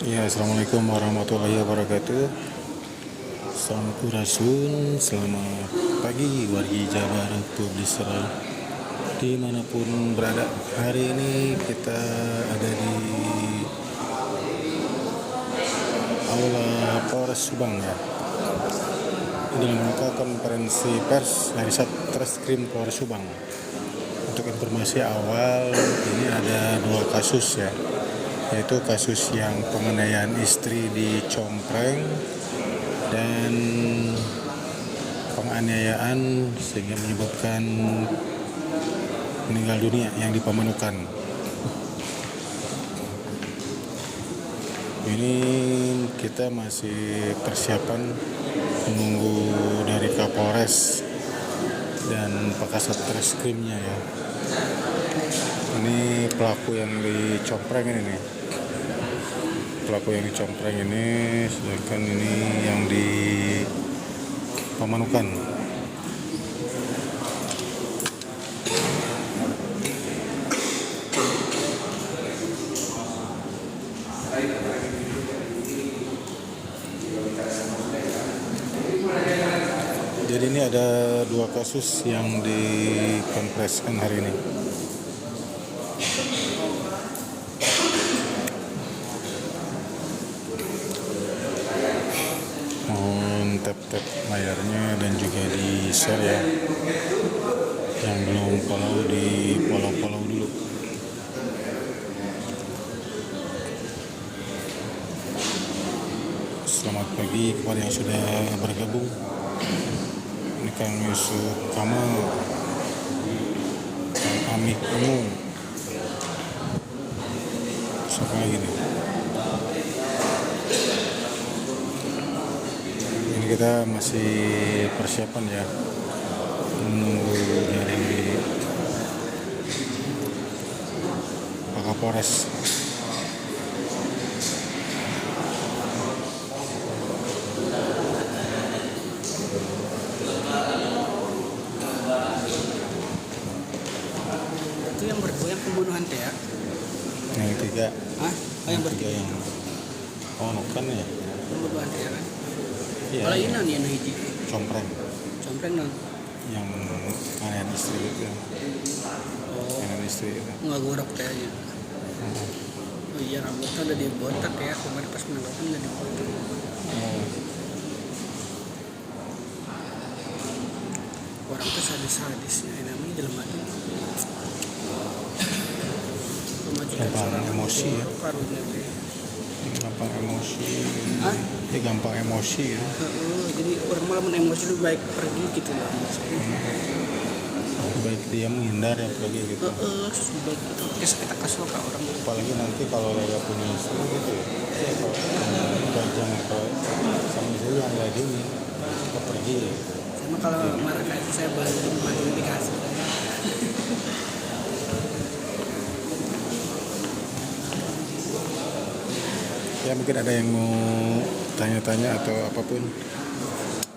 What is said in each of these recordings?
Ya, assalamualaikum warahmatullahi wabarakatuh. Sampurasun, selamat pagi wargi Jabar Publisher dimanapun berada. Hari ini kita ada di Aula Polres Subang ya. Dalam rangka konferensi pers dari Satreskrim Polres Subang. Untuk informasi awal, ini ada 2 kasus ya, yaitu kasus yang penganiayaan istri di Compreng dan penganiayaan sehingga menyebabkan meninggal dunia yang di Pamanukan. Ini kita masih persiapan menunggu dari Kapolres dan Pakasat Treskrimnya ya. Ini pelaku yang di Compreng ini nih. Pelaku yang di Compreng ini, sedangkan ini yang di Pamanukan. Jadi ini ada 2 kasus yang dikonferensikan hari ini. Mohon tap-tap layarnya dan juga di share ya. Yang belum follow di follow dulu. Selamat pagi kepada yang sudah bergabung. Ini Kang Yusuf Kamal, Kang Amik Umum. Siapa lagi nih? Ini kita masih persiapan ya, menunggu dari Pak Kapolres. Itu yang bergoyang pembunuhan teh ya? Yang ketiga. Hah? Oh, yang ketiga bertiga. yang Pamanukan ya. Pembunuhan teh ya kan? Iya. Kalau ini nih anu hiji. Compreng. Compreng non. Yang penganiayaan istri itu. Oh, Penganiayaan istri itu. enggak gorok teh aja. Oh iya, rambutnya udah dibotak ya. Kemarin pas menangkapnya udah dibotak. Orang tuh sadis-sadisnya, ini namanya jelema tuh. Gampang emosi ya. Karunya teh. Gampang emosi. Hah? Gampang emosi ya. Jadi orang malah emosi lebih baik pergi gitu loh. Baik dia menghindar ya pergi gitu. Lebih baik itu. Kita kasih ke orang. Apalagi nanti kalau dia punya istri gitu ya. Kalau jangan sama istri yang nggak dingin, kita pergi. Sama kalau marah kayak itu saya bantu dikasih. Ya mungkin ada yang mau tanya-tanya atau apapun,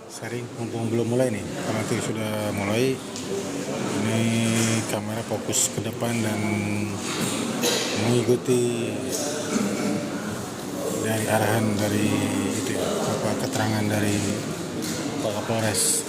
sharing mumpung belum mulai nih. Kalau nanti sudah mulai, ini kamera fokus ke depan dan mengikuti dari arahan dari itu ya, keterangan dari Pak Kapolres.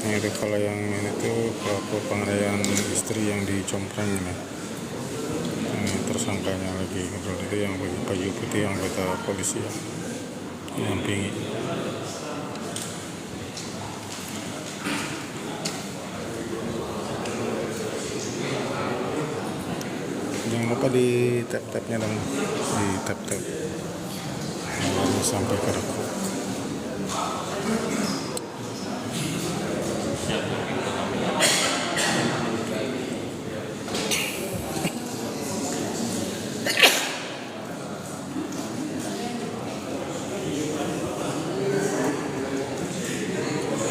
Nah itu kalau yang ini tuh pelaku penganiayaan istri yang di Compreng ini. Ini tersangkanya lagi ngobrol itu yang baju putih yang anggota polisi ya, mendampingi. Jangan lupa di tap-tapnya dong, di tap-tap sampai ke record.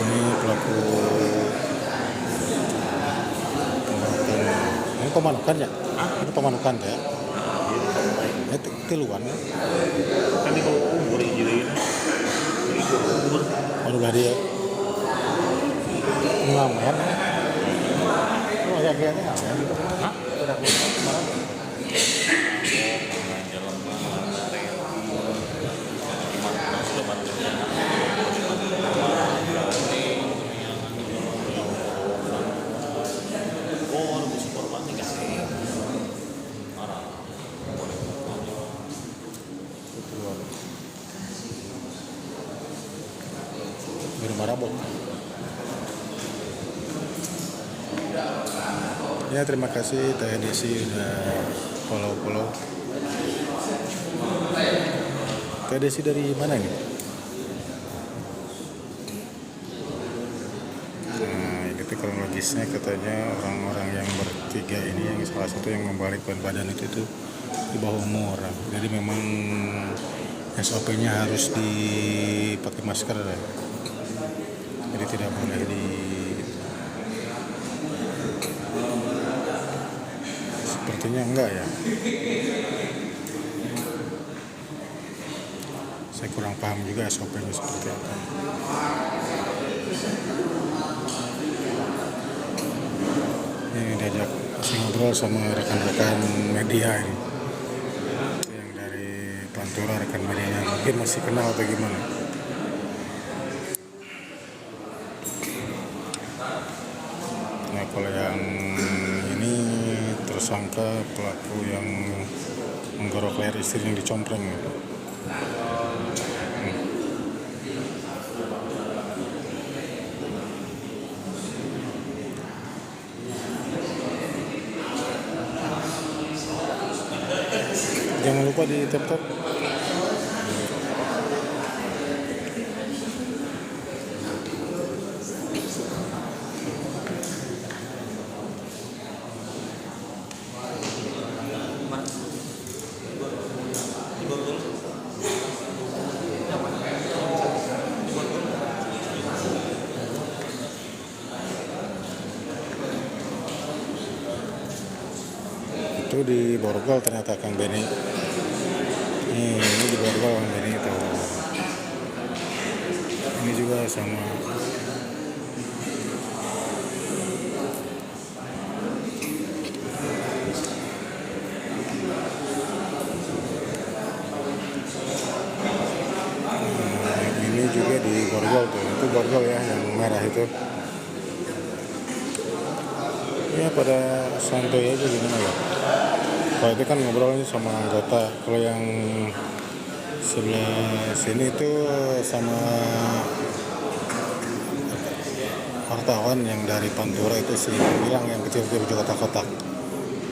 Ini pelaku ini pemanukan ya? Ini pemanukan ya? Itu tiluan ya? Kan di bawah umur gitu ya. Di bawah umur. Baru dari ngamen. Oh ya kayaknya ngamen gitu. Hah? Udah kemarin. Di rumah Rabot. Ya terima kasih Teh Desi udah follow. Teh Desi dari mana ini? Nah itu kronologisnya katanya orang-orang yang bertiga ini yang salah satu yang membalik badan itu di bawah umur. Jadi memang SOP-nya harus dipakai masker. Jadi tidak boleh sepertinya enggak ya. Saya kurang paham juga SOP-nya seperti apa. Ini diajak ngobrol sama rekan-rekan media ini. Yang dari Pantura rekan medianya mungkin masih kenal atau gimana. Nah kalau yang ini tersangka pelaku yang menggorok leher istri yang dicompreng. Jangan lupa di tap-tap. Itu di Borgol ternyata Kang Beni. Ini di Borgol Kang Beni itu. Ini juga sama. Ini juga di Borgol tuh. Itu Borgol ya yang merah itu. Ya pada santai aja gimana ya. Kalau itu kan ngobrolnya sama anggota. Kalau yang sebelah sini itu sama wartawan yang dari Pantura itu sih bilang yang kecil-kecil juga kotak-kotak.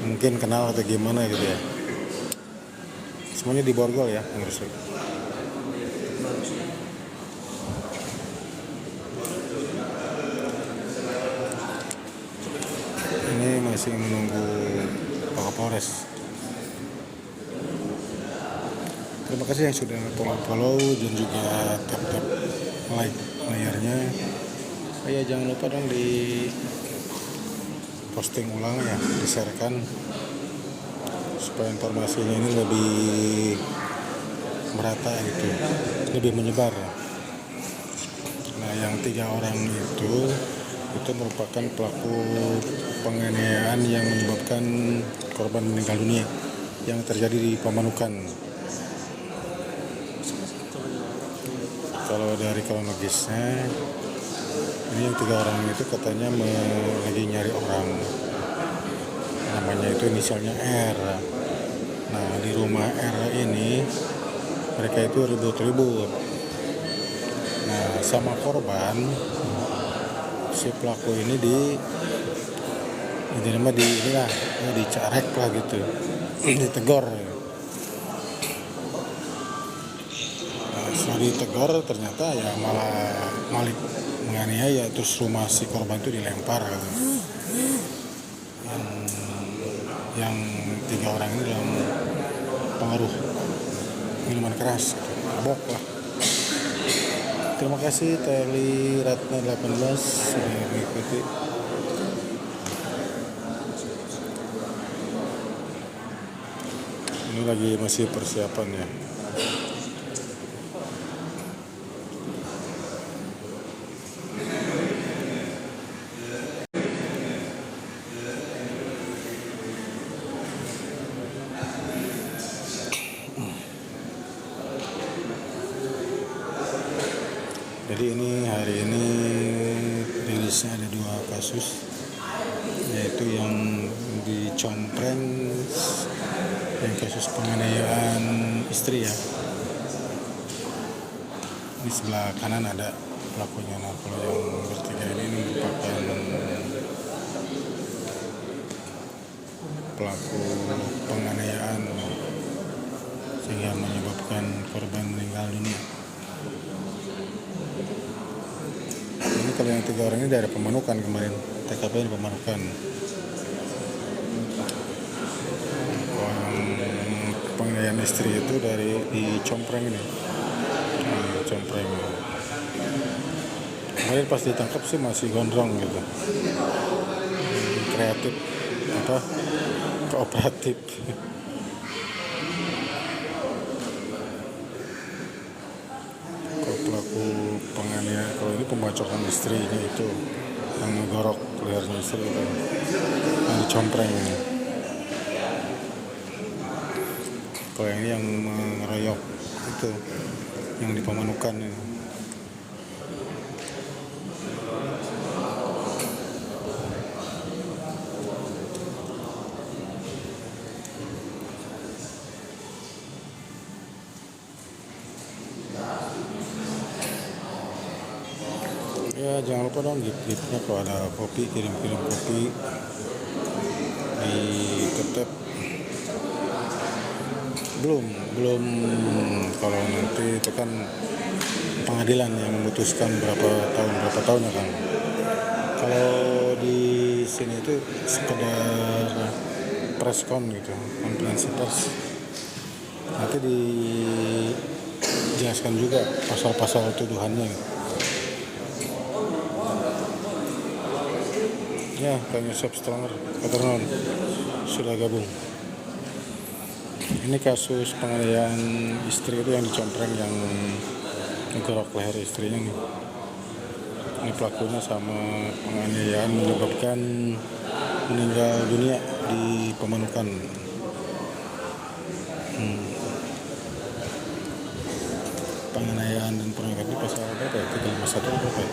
Mungkin kenal atau gimana gitu ya. Semuanya di Borgol ya, menurut saya. Ini masih menunggu Pak Kapolres. Terima kasih yang sudah follow dan juga tap like layarnya. Ya jangan lupa dong di posting ulang ya, di-sharekan supaya informasinya ini lebih merata gitu, lebih menyebar. Nah yang 3 orang itu merupakan pelaku penganiayaan yang menyebabkan korban meninggal dunia yang terjadi di Pamanukan. Kalau dari kronologisnya Ini yang 3 orang itu katanya lagi nyari orang, namanya itu inisialnya R. Nah, di rumah R ini mereka itu ribut-ribut. Nah, sama korban, si pelaku ini dicarek lah gitu, ditegor. Nah, setelah ditegor ternyata ya malah menganiaya, terus rumah si korban itu dilempar gitu. Yang 3 orang ini dalam pengaruh minuman keras gitu. Mabok lah. Terima kasih Teli Ratna 18 sudah mengikuti. Ini lagi masih persiapan ya. Jadi hari ini rilisnya ada 2 kasus, yaitu yang di Compreng, yang kasus penganiayaan istri ya. Di sebelah kanan ada pelakunya. Nah, kalau yang bertiga ini merupakan pelaku penganiayaan sehingga menyebabkan korban meninggal dunia. Ini kalau yang 3 orang ini dari Pemanukan kemarin, TKP di Pemanukan. Penganiayaan istri itu di Compreng ini, di Compreng. Kemarin pas ditangkap sih masih gondrong gitu, kreatif, kooperatif. Pelaku penganiayaan, kalau ini pembacokan istrinya itu yang menggorok lehernya istri itu, yang dicompreng ini. Kalau ini yang mengeroyok itu yang di Pemanukan ini. Ya, jangan lupa dong gift-giftnya, kalau ada kopi, kirim-kirim kopi di Ketep. Belum, kalau nanti itu kan pengadilan yang memutuskan berapa tahun ya kan. Kalau di sini itu sekedar preskon gitu, konferensi pers. Nanti dijelaskan juga pasal-pasal tuduhannya gitu. Ya, Kang Yosep Stronger, Katernon sudah gabung. Ini kasus penganiayaan istri itu yang dicompreng, yang menggerok leher istrinya nih. Ini pelakunya sama penganiayaan menyebabkan meninggal dunia di Pemanukan. Penganiayaan dan penangkapan ini pasal berapa ya? 351 atau berapa ya?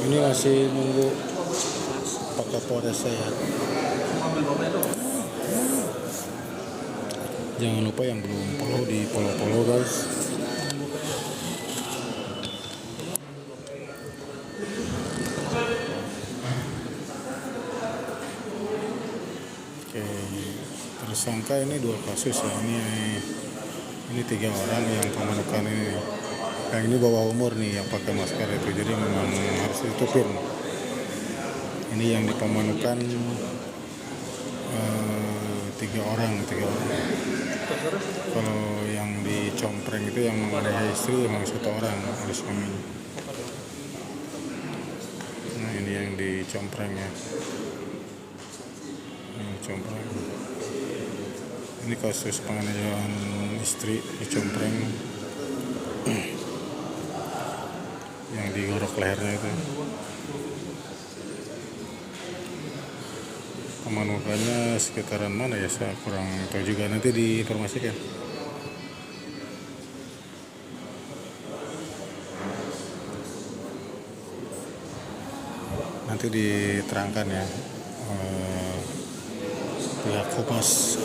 Ini masih nunggu Pak Kapolres saya. Jangan lupa yang belum follow di follow guys. Oke, tersangka ini 2 kasus ya. Ini 3 orang yang Pemanukan ini. Yang ini bawah umur nih yang pakai masker itu, jadi memang harus ditutupin. Ini yang di Pemanukan 3 orang. Kalau yang di Compreng itu yang menganiaya istri memang 1 orang, ada suaminya. Nah, ini yang di Compreng ya. Ini Compreng. Ini kasus penganiayaan istri di Compreng. Yang digorok lehernya itu. Pemanukannya sekitaran mana ya, saya kurang tahu juga, nanti diinformasikan. nanti diterangkan ya pihak humas.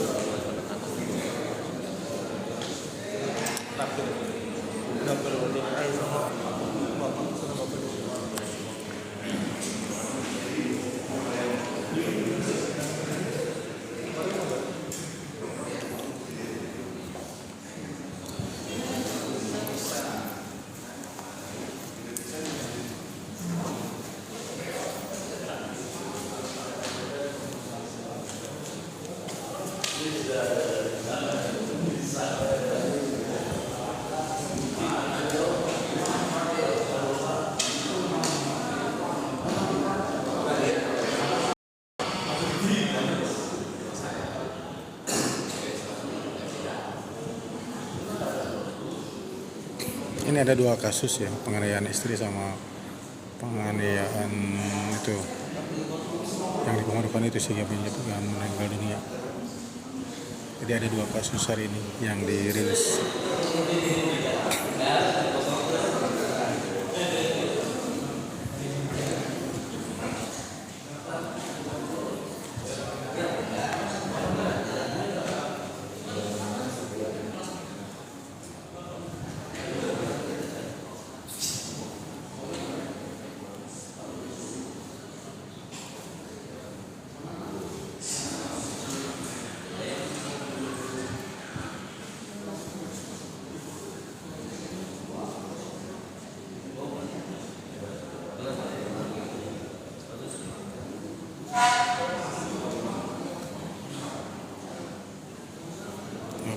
Ini ada 2 kasus ya, penganiayaan istri sama penganiayaan itu yang di Pemandukan itu sehingga menyebabkan meninggal dunia. Jadi ada 2 kasus hari ini yang dirilis.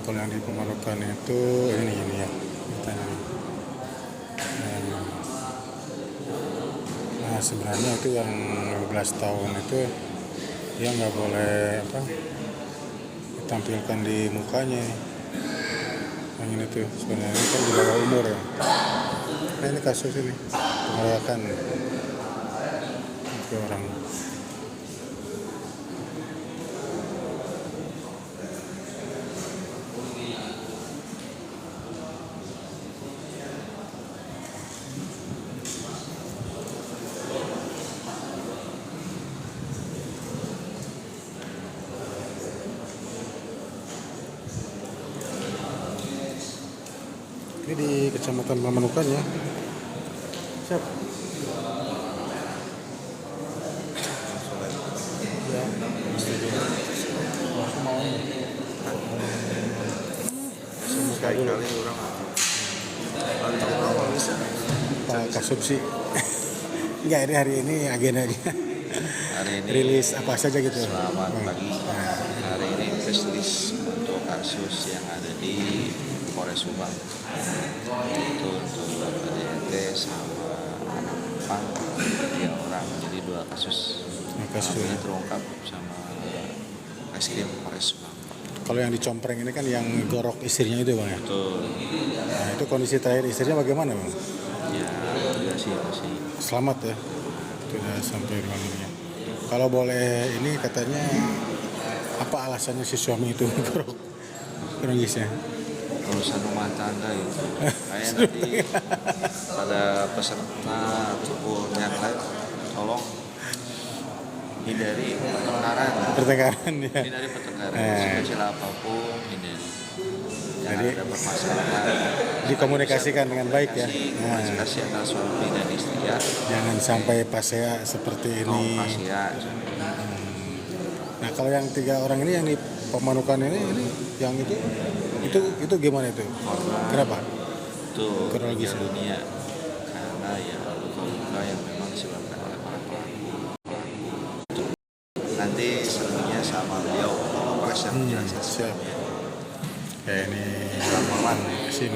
Kalau yang di Pemandukan itu ini ya katanya. Nah sebenarnya itu yang 15 tahun itu dia nggak boleh ditampilkan di mukanya. Yang ini tuh sebenarnya kan di bawah umur ya. Nah ini kasus ini pengeroyokan itu orang. Ini di Kecamatan Pemandukan ya. Siap. Ya, Sekali-kali orang kalau bisa. Pak Kasubsi. Enggak, ini hari ini agendanya. Hari ini Rilis apa saja gitu. selamat pagi. Hari ini press release untuk kasus yang ada di Polres Subang. Itu untuk ADT sama anak pang 3 orang, jadi 2 kasus. Kasus Ini ya. terungkap sama Reskrim Polres Subang. Kalau yang dicompreng ini kan yang gorok istrinya itu bang ya. Betul. Nah itu kondisi terakhir istrinya bagaimana bang? Ya, udah sih masih. Selamat ya. Tidak sampai dengan dunia. Kalau boleh ini katanya apa alasannya si suami itu gorok kronisnya? Urusan rumah tangga itu kayak nanti pada peserta ataupun yang lain tolong hindari Pertengkaran ya. hindari pertengkaran sekecil apapun, hindari jangan Jadi, ada permasalahan, dikomunikasikan dengan baik ya. komunikasi antara suami dan istri ya, Jangan sampai pasea seperti ini. ya. Nah kalau yang 3 orang ini yang di Pemandukan ini yang itu gimana itu? Kenapa? Itu Kronologisnya. meninggal dunia karena ya luka-luka yang memang disebabkan oleh para pelaku. Nanti selebihnya sama beliau Polres yang menjelaskan. Siap. Kayak ini Rahman Asim.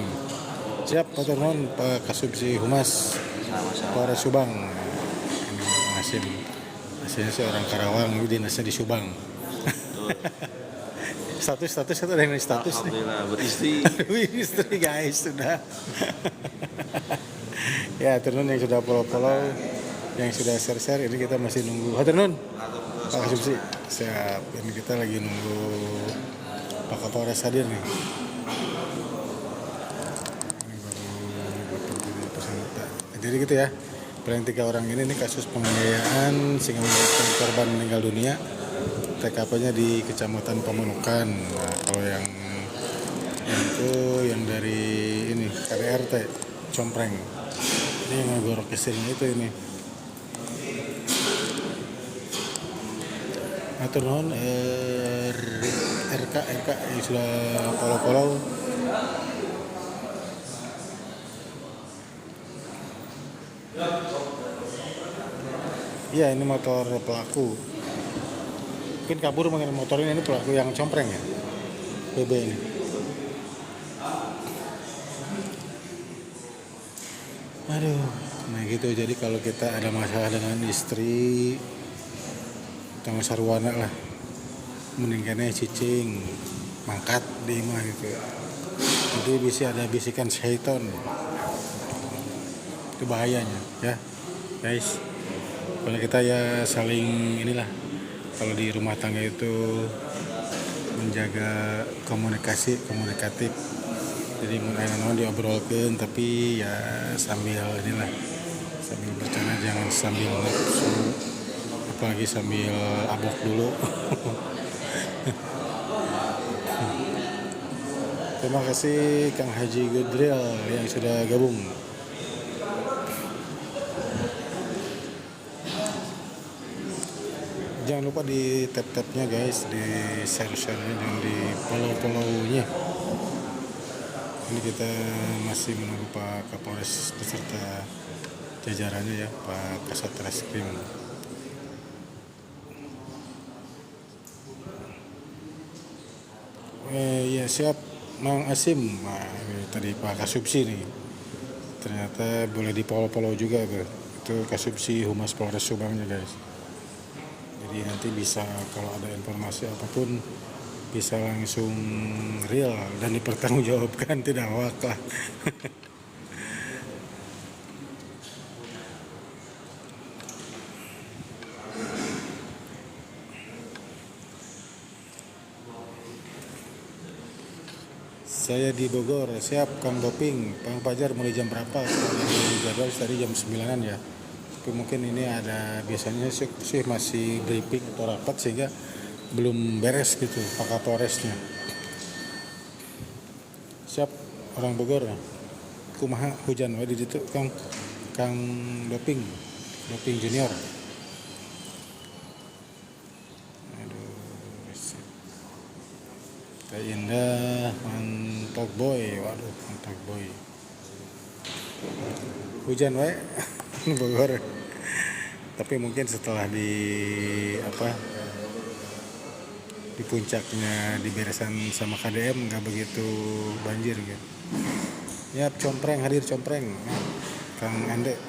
Siap Pak Turnon, Pak Kasubsi Humas Sama-sama. Polres Subang. Ini Asim. Aslinya sih orang Karawang, dinasnya di Subang. status itu ada yang status nih. Alhamdulillah beristri. Istri guys sudah. Ya Turnon yang sudah follow, yang sudah share ini kita masih nunggu. Turnon, Pak Kasubsi. Siap. Ini kita lagi nunggu Pak Kapolres hadir nih. Ini baru jadi gitu ya. Paling 3 orang ini kasus penganiayaan sehingga menyebabkan korban meninggal dunia. TKP-nya di Kecamatan Pamanukan. Nah, kalau yang itu yang dari ini KDRT Compreng. Ini yang ngegorok istrinya itu ini. Atur nuhun RK yang sudah follow. Iya, ini motor pelaku. Mungkin kabur mengenai motor ini pelaku yang Compreng ya. BB ini. Aduh, nah gitu. Jadi kalau kita ada masalah dengan istri, tanggung sarwana lah, mendingannya cicing, mangkat di imah gitu. Nanti bisa ada bisikan syaiton. Itu bahayanya ya, guys. Kalau kita ya saling inilah, kalau di rumah tangga itu menjaga komunikatif. Jadi mau diobrolkan tapi ya sambil inilah, sambil bercanda, jangan sambil nafsu, apalagi sambil abok dulu. Terima kasih Kang Haji Gudril yang sudah gabung. Jangan lupa di tap-tapnya guys, di share-nya dan di follow-nya. Ini kita masih menunggu Pak Kapolres beserta jajarannya ya, Pak Kasat Reskrim. Ya siap Mang Asim. Nah, ini tadi Pak Kasubsi nih. Ternyata boleh di follow juga tuh. Itu Kasubsi Humas Polres Subangnya guys. Jadi nanti bisa kalau ada informasi apapun bisa langsung real dan dipertanggungjawabkan, tidak hoak lah. Saya di Bogor, siap Kang Doping. Bang Fajar mulai jam berapa? Jadwal tadi jam 9-an ya. Tapi mungkin ini ada, biasanya sih masih briefing atau rapat sehingga belum beres gitu Pak Kapolresnya. Siap orang Bogor. Kumaha hujan wae di ditu Kang Doping Junior. Aduh. Teh Indah mantap boy. Waduh, mantap boy. Hujan wae Bogor. Tapi mungkin setelah di puncaknya diberesan sama KDM nggak begitu banjir gitu. Ya, hadir Compreng. Nah, Kang Ande.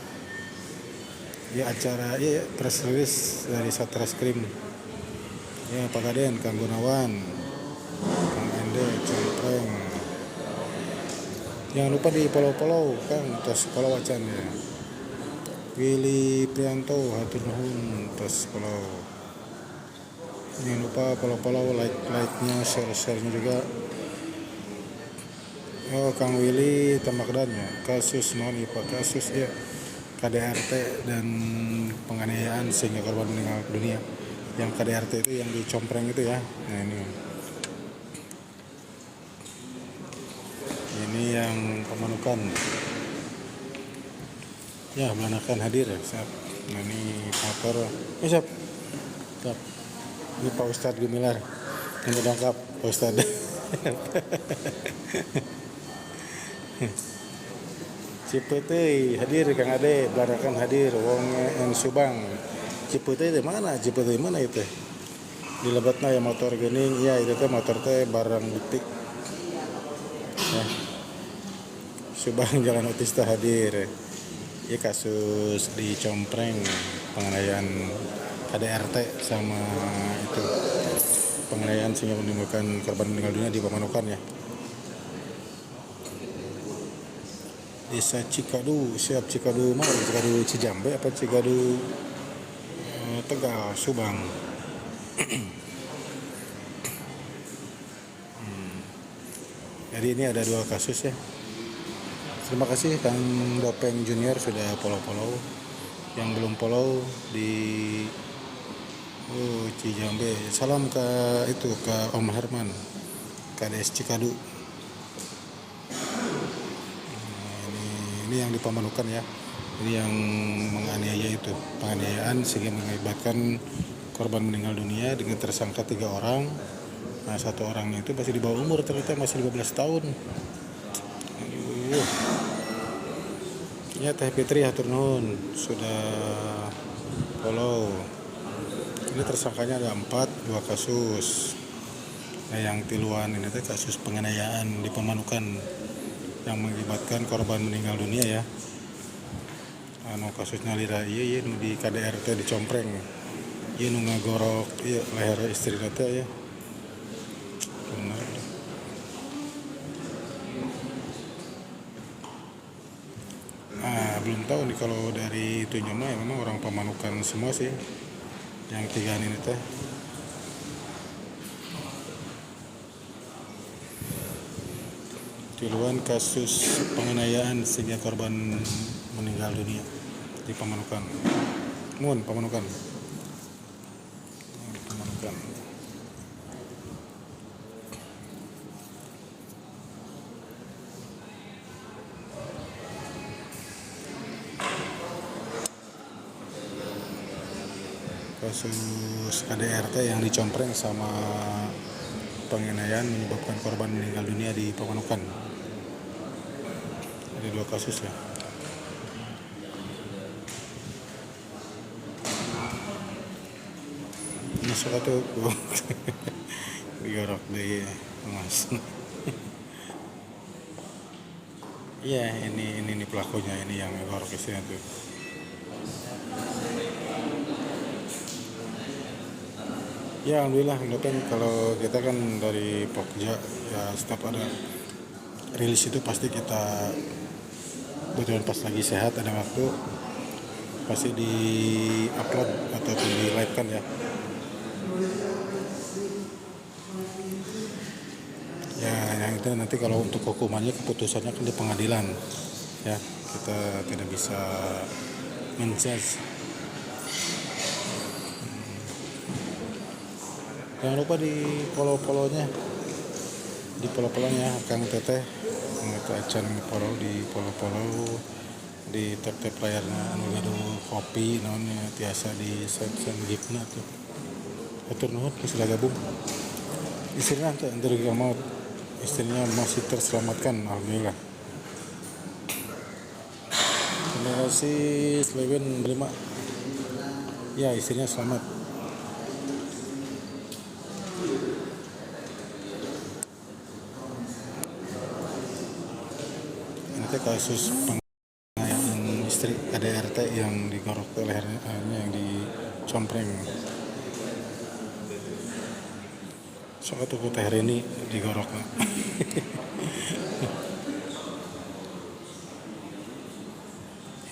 Ya acara press release dari Satreskrim. Ya Pak Kaden, Kang Gunawan, Kang Ande, Compreng. Jangan lupa di follow Kang, terus follow wacannya. Willy Prianto, hatur nuhun, terus follow. Jangan lupa follow, like-nya, share-nya juga. Oh, Kang Willy Tambakdan ya, kasus kasus ya KDRT dan penganiayaan sehingga korban meninggal dunia. Yang KDRT itu yang di Compreng itu ya. Nah ini yang Pamanukan. Ya, Manakan hadir ya, siap. Nah ini motor, siap. Ini Pak Ustadz Gumilar yang dongkap Pak Ustadz. Cipete hadir Kang Ade, Barakan hadir, Wong yang Subang. Cipete di mana? Cipete mana itu? Di Lebatna ya motor gening, ya itu teh motor teh barang bukti. Ya. Subang Jalan Otista hadir. Ya kasus di Compreng penganiayaan KDRT sama itu penganiayaan sehingga menimbulkan korban meninggal dunia di Pamanukan ya. Desa Cikadu, siap Cikadu mana? Cikadu Cijambe apa Cikadu Tegal, Subang. Jadi ini ada 2 kasus ya. Terima kasih Kang Dopeng Junior sudah follow. yang belum follow di Cijambe. Salam ke Om Herman, KDS Cikadu. Ini yang di Pamanukan ya. Ini yang menganiaya itu, penganiayaan sehingga mengakibatkan korban meninggal dunia dengan tersangka 3 orang. Nah, 1 orangnya itu masih di bawah umur, ternyata masih 15 tahun. Aduh. Ya Teh Fitri hatur nuhun sudah follow. Ini tersangkanya ada 4, 2 kasus. Nah, yang tiluan ini teh kasus penganiayaan di Pamanukan yang mengakibatkan korban meninggal dunia ya. Anu kasusnya lira ieu nu di KDRT dicompreng. Ieu nu ngagorok ieu leher istri teh ya. Benar. Belum tahu nih kalau dari itunya mah ya memang orang Pamanukan semua sih. Yang 3 ini teh. Tiluan kasus penganiayaan sehingga korban meninggal dunia di Pamanukan. Pamanukan. Kasus KDRT yang dicompreng sama penganiayaan menyebabkan korban meninggal dunia di Pamanukan. Ada 2 kasus ya. Masuk atau digorok deh mas. Iya ini pelakunya, ini yang ngorok istrinya tuh. Ya alhamdulillah kan kalau kita kan dari Pokja ya setiap ada rilis itu pasti kita kebetulan pas lagi sehat ada waktu pasti di upload ataupun di live kan ya. Ya yang itu nanti kalau untuk hukumannya keputusannya kan di pengadilan ya, kita tidak bisa menjudge. Jangan lupa di follow-nya Kang Teteh acan follow di follow di tap layarnya anu gaduh kopi naonnya tiasa di send gifna tuh. Atur nuhun sudah gabung. Istrinya teh antara maut. Istrinya masih terselamatkan alhamdulillah. Terima kasih Sleven 5. Ya istrinya selamat. Ini kasus penganiayaan istri KDRT yang digorok ke lehernya, yang dicompreng. Soalnya tuh Teh Rini digorok.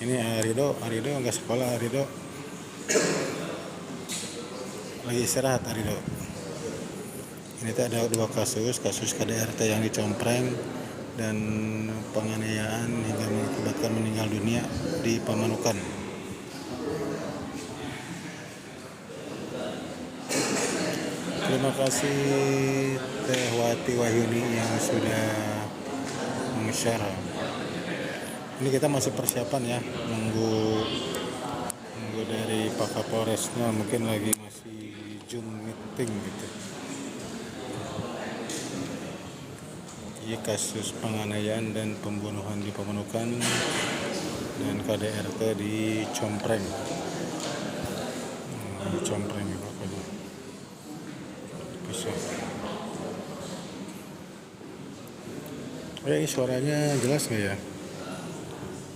Ini Arido nggak sekolah. Arido lagi istirahat. Arido ini tuh ada 2 kasus KDRT yang dicompreng dan penganiayaan hingga mengakibatkan meninggal dunia di Pamanukan. Terima kasih Teh Wati Wahyuni yang sudah meng-share. Ini kita masih persiapan ya, nunggu dari Pak Kapolresnya, mungkin lagi masih Zoom meeting gitu. Ini kasus penganiayaan dan pembunuhan di Pamanukan dan KDRT di Compreng. Compreng ya pokoknya. Bisa. Ini suaranya jelas nggak ya?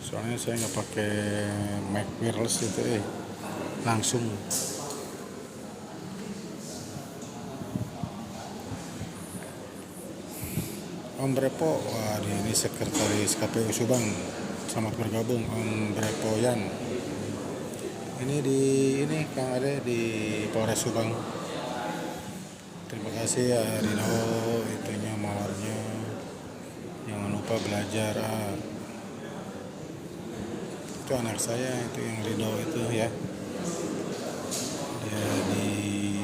Soalnya saya nggak pakai mic wireless itu, langsung. Om Brepo, ini sekretaris KPU Subang, selamat bergabung Om Brepo Yan. Ini Kang Ade di Polres Subang. Terima kasih ya Rino, itunya mawarnya. Jangan lupa belajar. itu anak saya itu yang Rido itu ya, dia di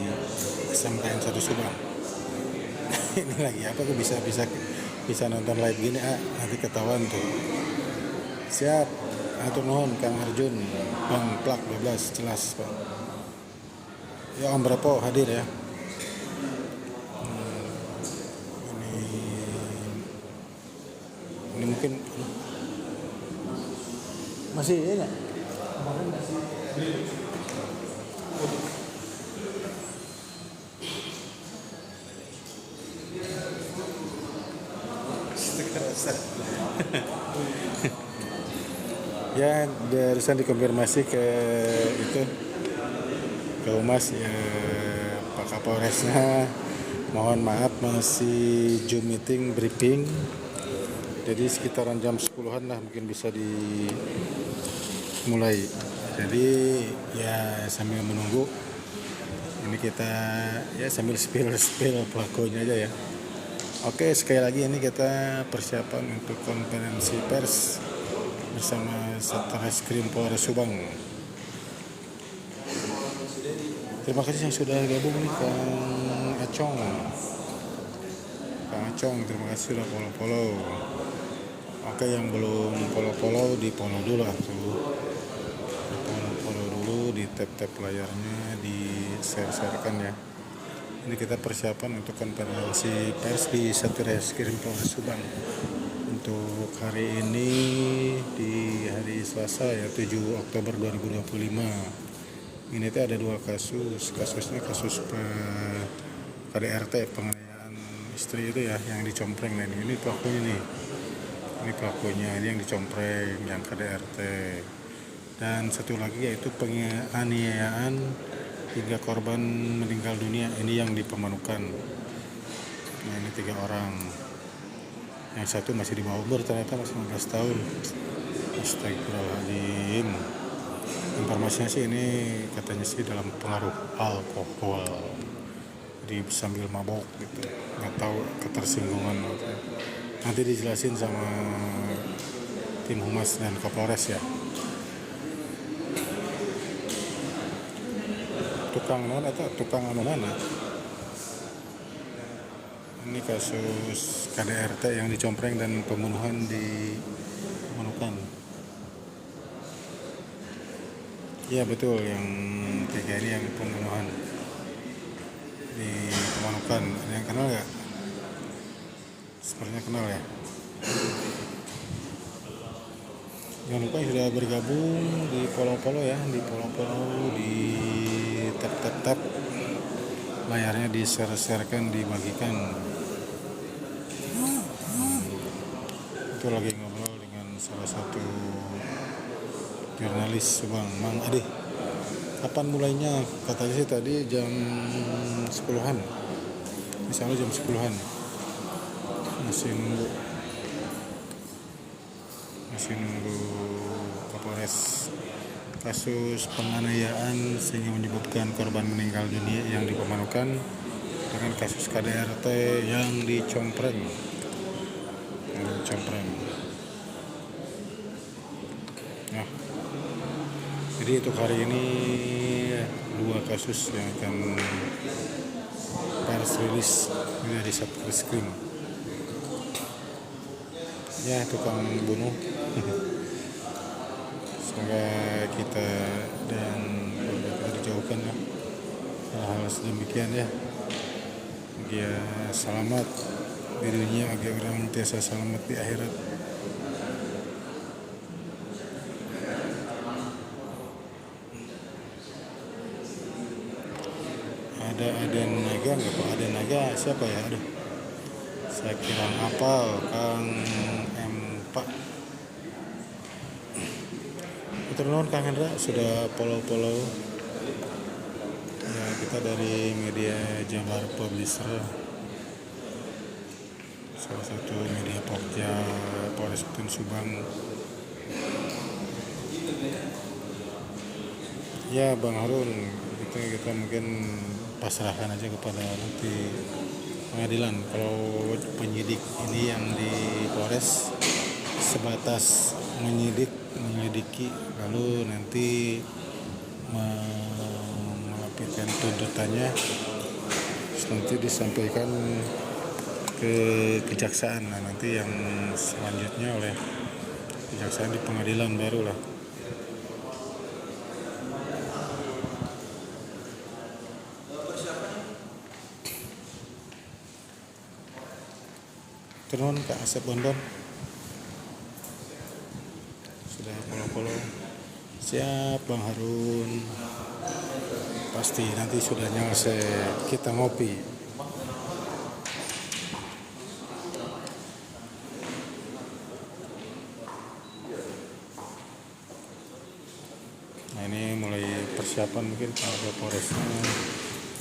SMKN 1 Subang. Ini lagi apa kok bisa nonton live gini nanti ketahuan tuh. Siap, atur nuhun Kang Arjun, Bang Plak 12 jelas Pak. Ya Om Brepo hadir ya. Ini mungkin masih ya nggak? Ya barusan dikonfirmasi ke itu ke Humas ya, Pak Kapolresnya mohon maaf masih Zoom meeting briefing, jadi sekitaran jam 10-an lah mungkin bisa dimulai. Jadi ya sambil menunggu ini kita ya sambil spill pelakunya aja ya. Oke, sekali lagi ini kita persiapan untuk konferensi pers bersama Satreskrim Polres Subang. Terima kasih yang sudah gabung nih Kang Acong. Terima kasih sudah follow. Oke, yang belum follow di follow dulu tuh. Follow dulu, di tap layarnya, di share-sharekan ya. Ini kita persiapan untuk konferensi pers di Satreskrim Polres Subang. Untuk hari ini di hari Selasa ya 7 Oktober 2025 ini tuh ada 2 kasusnya kasus KDRT, penganiayaan istri itu ya yang dicompreng. Nah ini pelakunya ini yang dicompreng, yang KDRT. Dan satu lagi yaitu penganiayaan hingga korban meninggal dunia, ini yang di Pemanukan. Nah ini 3 orang. Yang satu masih di bawah umur, ternyata masih 15 tahun. Astagfirullahaladzim. Informasinya sih ini katanya sih dalam pengaruh alkohol, jadi sambil mabok gitu, nggak tahu ketersinggungan gitu. Nanti dijelasin sama tim Humas dan Kapolres ya. Tukang anu mana? Ini kasus KDRT yang dicompreng dan pembunuhan di Manukan. Ya betul, yang 3 ini yang pembunuhan di Manukan. Ada yang kenal nggak? Sepertinya kenal ya. Jangan lupa sudah bergabung di follow ya, di tap layarnya, di share-sharekan, dibagikan. Itu lagi ngobrol dengan salah satu jurnalis Subang, Mang Ade. Kapan mulainya? Katanya sih tadi jam 10-an. Misalnya jam 10-an. Masih nunggu Kapolres. Kasus penganiayaan sehingga menyebabkan korban meninggal dunia yang di Pemanukan dengan kasus KDRT yang dicompreng. Nah, jadi untuk hari ini 2 kasus yang akan pers rilis dari Satreskrim. Ya, tukang bunuh. Semoga kita dan keluarga kita dijauhkan ya hal-hal sedemikian ya. Dia selamat di dunia agar orang tiasa selamat di akhirat. Ada naga nggak Pak? Ada naga siapa ya? Aduh, saya kira hafal Kang Pak. Terus Kang Hendra sudah follow ya, kita dari media Jabar Publisher, salah satu media Pokja Polres Subang. Ya Bang Harun, kita mungkin pasrahkan aja kepada nanti pengadilan. Kalau penyidik ini yang di Polres sebatas menyelidiki, lalu nanti melaporkan tuntutannya, terus nanti disampaikan ke kejaksaan. Nah, nanti yang selanjutnya oleh kejaksaan di pengadilan baru lah. Turun Kak Asep Bondon sudah polo-polo. Siap Bang Harun, pasti nanti sudah nyelesai kita ngopi. Nah, ini mulai persiapan, mungkin kalau Polresnya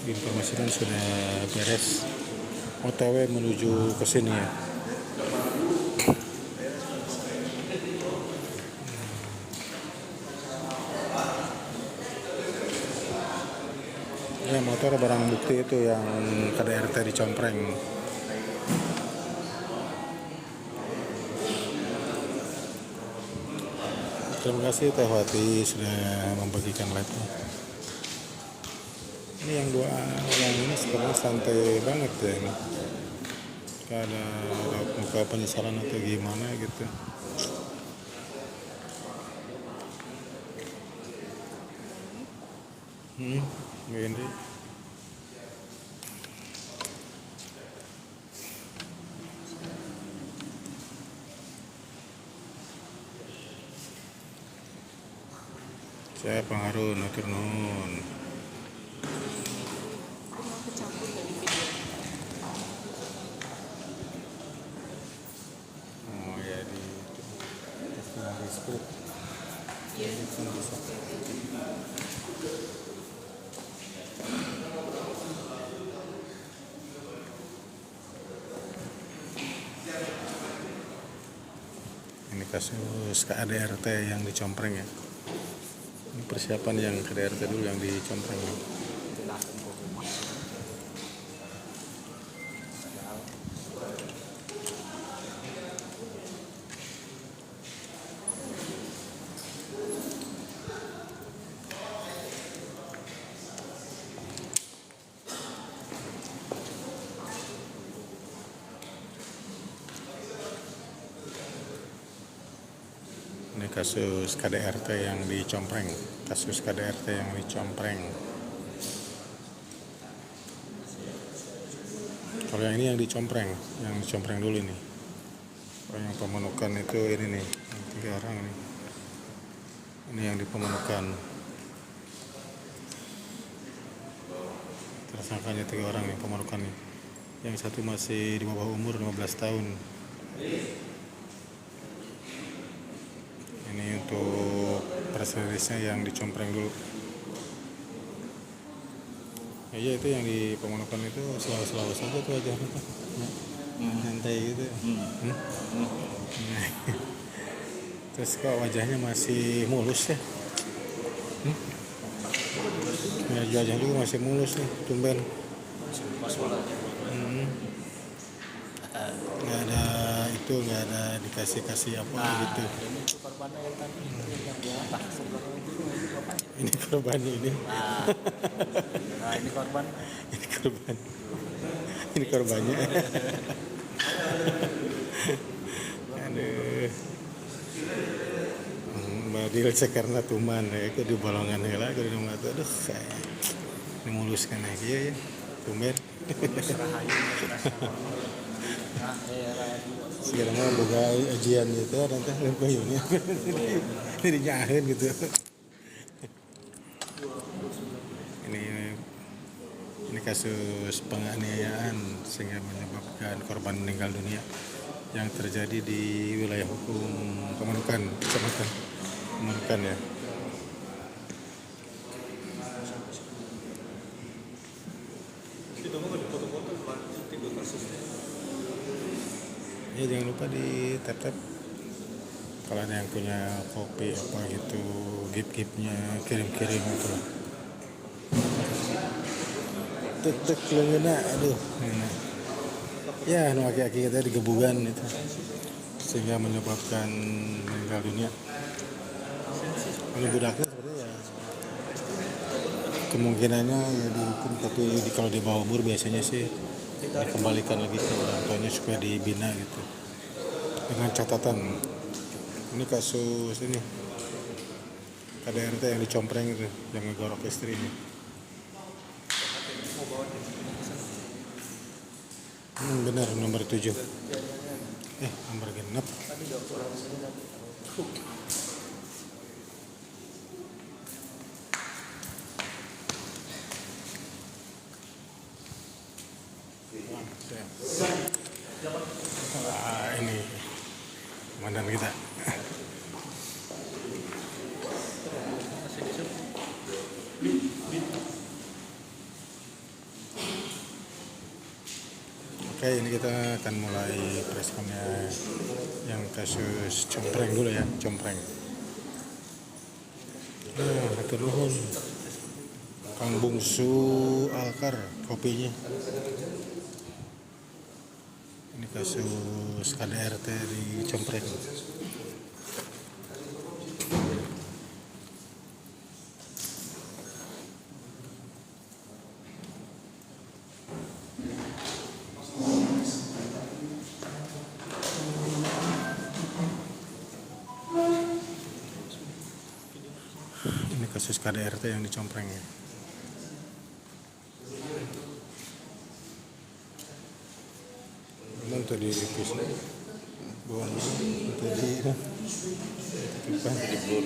diinformasikan sudah beres, OTW menuju ke sini ya. Ya, motor barang bukti itu yang KDRT dicompreng. Terima kasih Teh Wati sudah membagikan live-nya. Ini yang dua orang ini sekarang santai banget ya ini. Gak ada muka penyesalan atau gimana gitu. Begini. Saya Bang Harun, nutur nuhun. Oh ya, di script. Iya. Ini kasus KDRT yang dicompreng ya. Ini persiapan yang KDRT dulu yang dicompreng. Ini kasus KDRT yang dicompreng. Kasus KDRT yang dicompreng. Kalau yang ini yang dicompreng dulu nih. Kalau yang pemenukan itu ini nih, 3 orang nih. Ini yang dipemenukan. Tersangkanya 3 orang nih pemenukan nih. Yang satu masih di bawah umur 15 tahun. Ini untuk press-release-nya yang dicompreng dulu. Ya, iya, itu yang di pemenukan itu selalu saja tuh aja santai gitu. Terus kok wajahnya masih mulus ya? Ya, wajah juga masih mulus nih, tumben. Nggak ada dikasih apa gitu. Ini korbannya yang tadi yang di atas Ini korban ini. Nah, ini korban. Ini korbannya. Aduh. Badil sekarna tuman ya, aku di bolongan heula, aku di rumah tuh, aduh, ini muluskan lagi ya, tumben. Sekarang mah boga ajian gitu, nanti lempah ini, ini dinyahin gitu. Ini kasus penganiayaan sehingga menyebabkan korban meninggal dunia yang terjadi di wilayah hukum Pemenukan, Kecamatan Pemenukan ya. Ya, jangan lupa di tap-tap kalau ada yang punya kopi apa gitu, gift-giftnya kirim-kirim gitu lah. Tek leungena, aduh. Ya, nu aki-aki kita digebugan itu. sehingga menyebabkan meninggal dunia. Kalau budaknya sebenarnya ya kemungkinannya ya dihukum, tapi kalau di bawah umur biasanya sih dikembalikan lagi ke orang tuanya supaya dibina gitu. Dengan catatan ini kasus ini KDRT yang dicompreng itu, yang ngegorok istrinya. Benar nomor 7. Nomor genep. Ini komandan kita. Oke, ini kita akan mulai preskonnya yang kasus compreng dulu ya, compreng. Hatur nuhun. Kang Bungsu Alkar kopinya. Ini kasus KDRT di Compreng. Ini kasus KDRT yang di Compreng ya. Untuk di pis buang tadi blur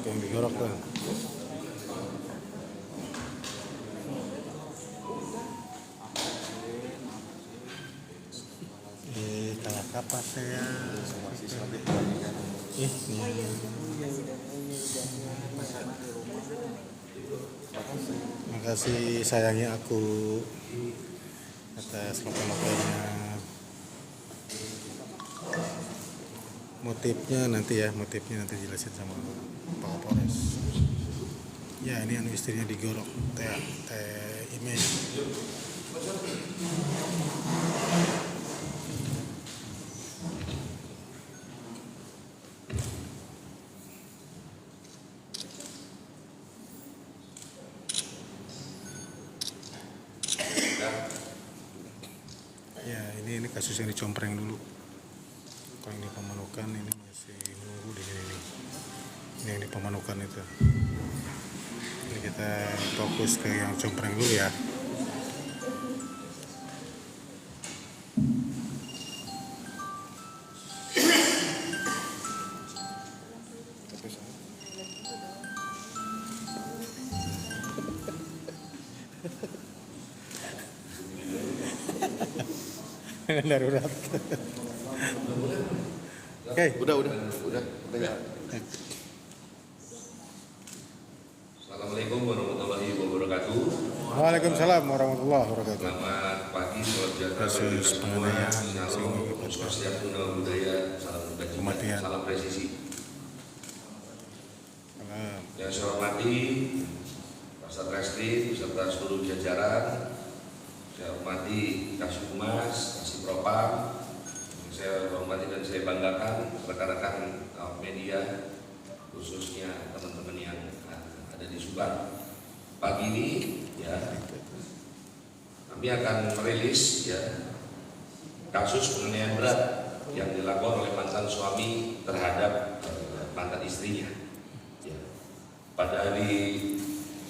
yang digorok kan. Kayak kapas ya. Makasih sayangnya aku atas lokal-lokalnya. Motifnya nanti jelasin sama Pak Kapolres. Ya ini istrinya digorok teh email. Ya ini kasus yang dicompreng dulu. Kalau yang di Pemanukan ini masih menunggu di sini. Ini yang di Pemanukan itu. Ini kita fokus ke yang compreng dulu ya. Darurat. Oke. Udah. Assalamualaikum warahmatullahi wabarakatuh. Waalaikumsalam warahmatullahi wabarakatuh. Selamat pagi, salam sejahtera bagi kita semua. Salam Swastiastu, Namo Buddhaya, salam kebajikan, salam presisi. Yang saya hormati Pak Satreskrim beserta seluruh jajaran, saya hormati Kasubmas, Kasipropam, saya hormati dan saya banggakan rekan-rekan media, khususnya teman-teman yang ada di Subang. Pagi ini ya kami akan merilis ya kasus penganiayaan berat yang dilakukan oleh mantan suami terhadap mantan istrinya. Ya. Pada hari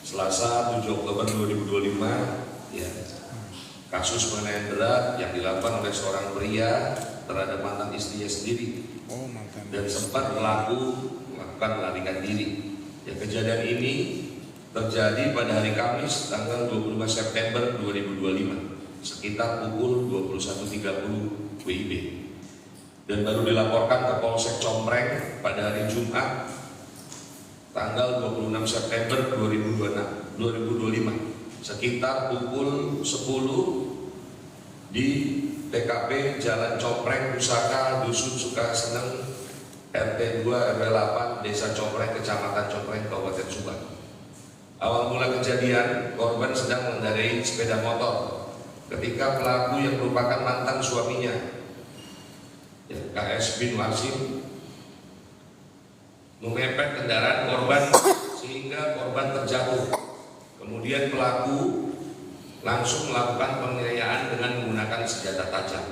Selasa 7 Oktober 2025 ya, kasus penganiayaan berat yang dilakukan oleh seorang pria terhadap mantan istrinya sendiri dan sempat melakukan melarikan diri. Ya, kejadian ini terjadi pada hari Kamis tanggal 25 September 2025 sekitar pukul 21.30 WIB dan baru dilaporkan ke Polsek Compreng pada hari Jumat tanggal 26 September 2025 sekitar pukul 10 di TKP Jalan Compreng, Pusaka, Dusun Sukaseneng, RT 2 RW 8 Desa Compreng, Kecamatan Compreng, Kabupaten Subang. Awal mula kejadian, korban sedang mengendarai sepeda motor ketika pelaku yang merupakan mantan suaminya, KS bin Wasim, memepet kendaraan korban sehingga korban terjatuh. Kemudian pelaku langsung melakukan penganiayaan dengan menggunakan senjata tajam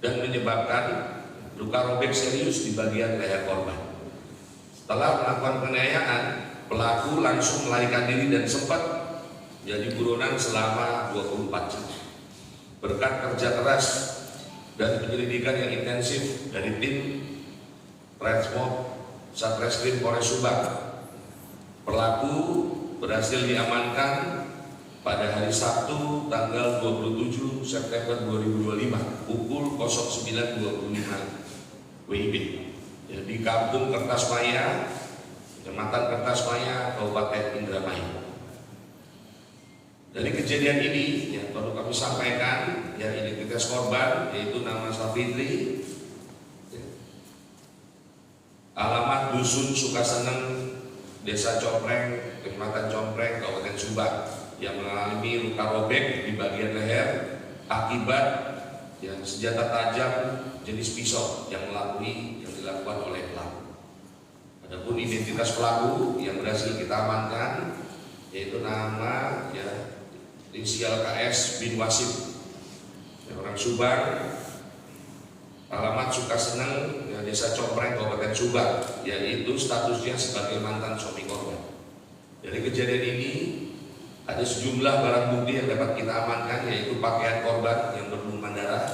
dan menyebabkan luka robek serius di bagian leher korban. Setelah melakukan penganiayaan, pelaku langsung melarikan diri dan sempat jadi buronan selama 24 jam. Berkat kerja keras dan penyelidikan yang intensif dari tim Resmob Satreskrim Polres Subang, pelaku berhasil diamankan pada hari Sabtu tanggal 27 September 2025 pukul 09.25 WIB di Kampung Kertasmaya, Kecamatan Kertasmaya, Kabupaten Indramayu. Dari kejadian ini perlu kami sampaikan identitas korban, yaitu nama Safitri, alamat Dusun Sukaseneng, Desa Compreng, Kecamatan Compreng, Kabupaten Subang, yang mengalami luka robek di bagian leher akibat senjata tajam jenis pisau yang dilakukan oleh pelaku. Adapun identitas pelaku yang berhasil kita amankan yaitu nama inisial KS bin Wasim, orang Subang, alamat Sukaseneng, Desa Compreng, Kabupaten Subang, yaitu statusnya sebagai mantan suami korban. Dari kejadian ini ada sejumlah barang bukti yang dapat kita amankan, yaitu pakaian korban yang berlumuran darah,